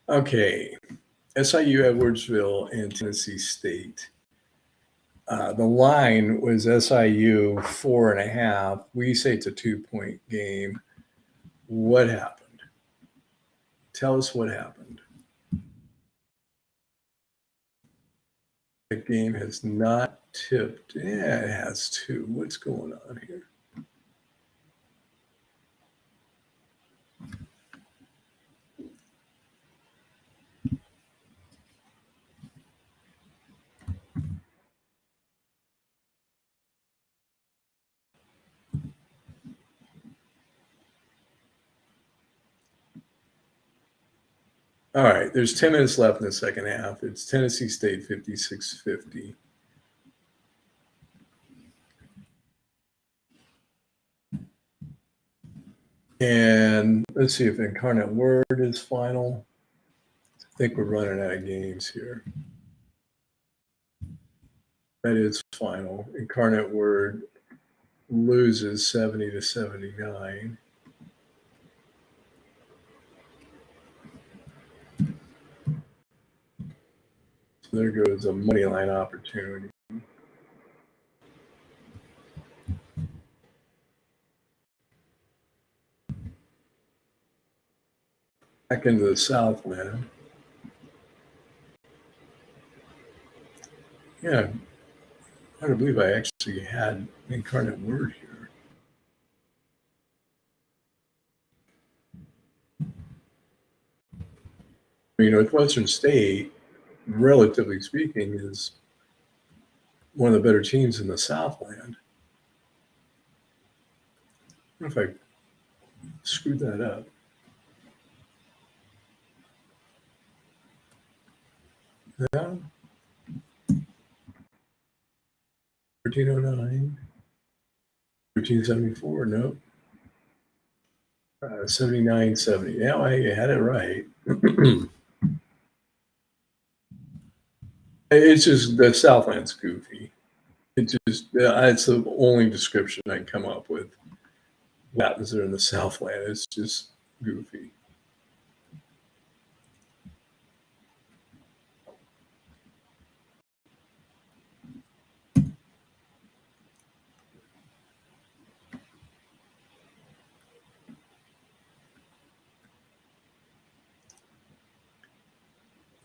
Okay, SIU Edwardsville and Tennessee State. The line was SIU 4.5. We say it's a 2-point game. What happened? Tell us what happened. The game has not tipped. Yeah, it has two. What's going on here? All right, there's 10 minutes left in the second half. It's Tennessee State 56-50. And let's see if Incarnate Word is final. I think we're running out of games here. That is final. Incarnate Word loses 70-79. So there goes a money line opportunity. Back into the Southland. Yeah, hard to believe I actually had Incarnate Word here. Northwestern State, relatively speaking, is one of the better teams in the Southland. I wonder if I screwed that up. Yeah. 1309. 1374. Nope. 79-70. Yeah, I had it right. It's just the Southland's goofy. It's the only description I can come up with. What happens there in the Southland? It's just goofy.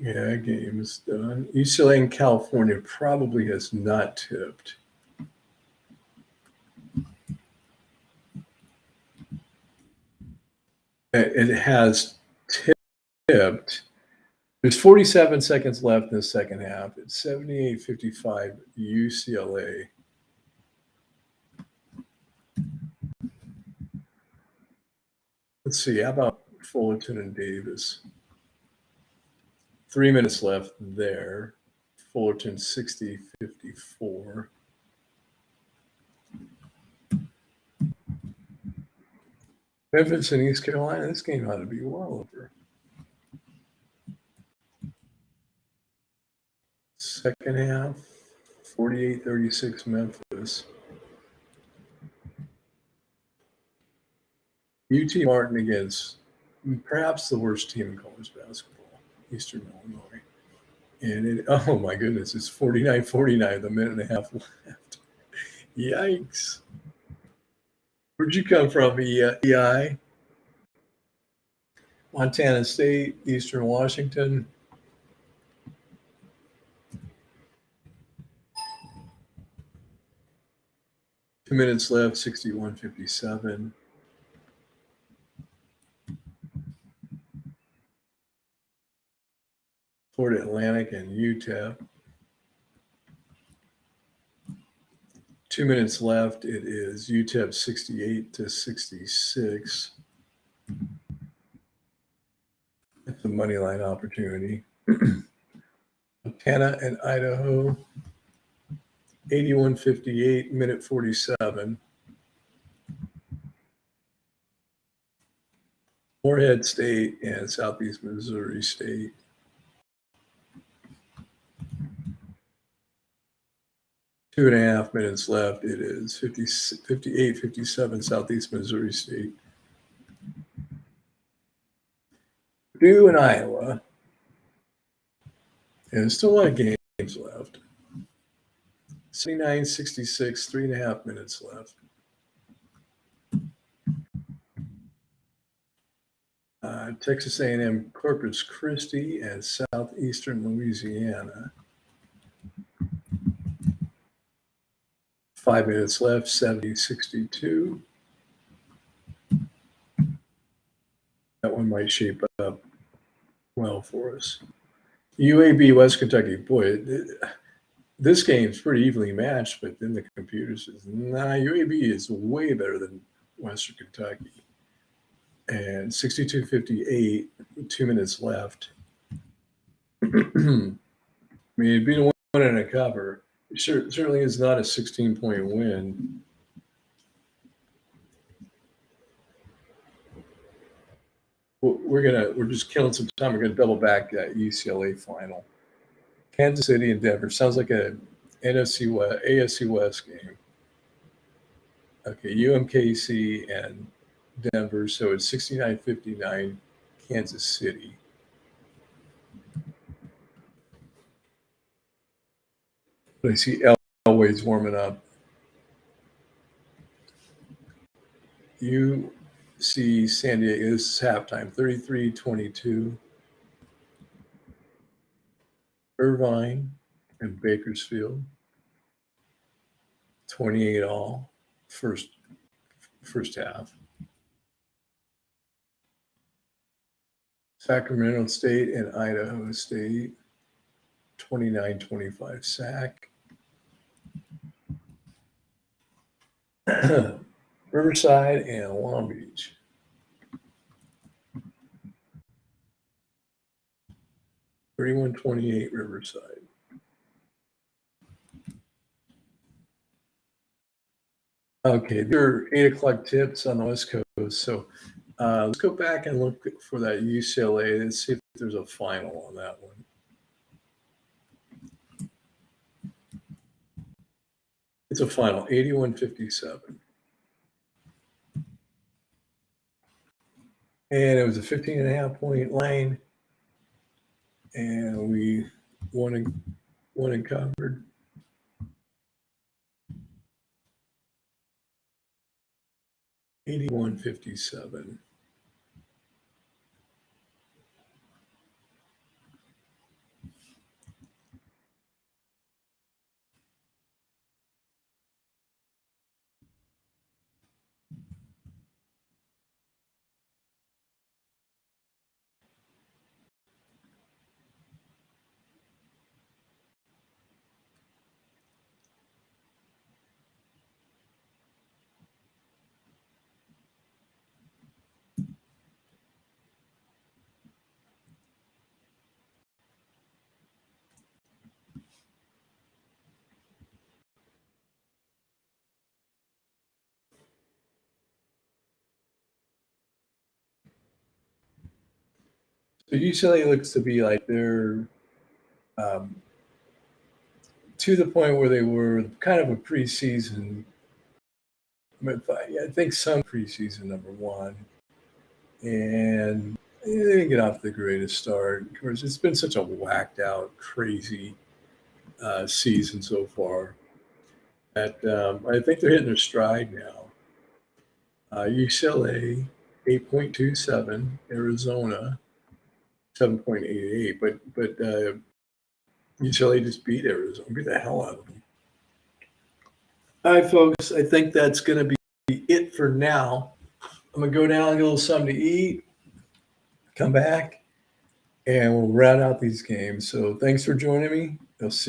Yeah, game is done. UCLA in California probably has not tipped. It has tipped. There's 47 seconds left in the second half. It's 78-55 UCLA. Let's see, how about Fullerton and Davis? 3 minutes left there. Fullerton 60-54. Memphis and East Carolina, this game ought to be well over. Second half, 48-36 Memphis. UT Martin against perhaps the worst team in college basketball, Eastern Illinois. And oh my goodness, it's 49-49, the minute and a half left. Yikes. Where'd you come from, EI? Montana State, Eastern Washington. Two minutes left, 61-57. Florida Atlantic and UTEP. 2 minutes left. It is UTEP 68-66. That's a money line opportunity. Montana and Idaho, 81-58, minute 47. Morehead State and Southeast Missouri State. Two and a half minutes left. It is 58-57 Southeast Missouri State. Purdue and Iowa. And there's still a lot of games left. 69-66, 3.5 minutes left. Texas A&M Corpus Christi and Southeastern Louisiana. 5 minutes left, 70-62. That one might shape up well for us. UAB West Kentucky. Boy, this game's pretty evenly matched, but then the computer says, nah, UAB is way better than Western Kentucky. And 62-58, 2 minutes left. I mean, it'd be a win and a cover. It certainly is not a 16-point win. We're just killing some time. We're gonna double back that UCLA final. Kansas City and Denver sounds like a AFC West game. Okay, UMKC and Denver, so it's 69-59 Kansas City. I see Elway's warming up. UC San Diego, this is halftime, 33-22. Irvine and Bakersfield, 28 all, first half. Sacramento State and Idaho State, 29-25 Sac. Riverside and Long Beach. (31-28) Riverside. Okay, there are 8 o'clock tips on the West Coast. So let's go back and look for that UCLA and see if there's a final on that one. It's a final 81-57. And it was a 15.5 point line. And we won and covered. $81.57. So UCLA looks to be like they're to the point where they were kind of a preseason. I think some preseason number one, and they didn't get off the greatest start. Of course, it's been such a whacked out, crazy season so far that I think they're hitting their stride now. UCLA 8.27, Arizona 7.88, but UCLA just beat Arizona, beat the hell out of them. All right, folks, I think that's going to be it for now. I'm going to go down and get a little something to eat, come back, and we'll round out these games. So thanks for joining me. I'll see you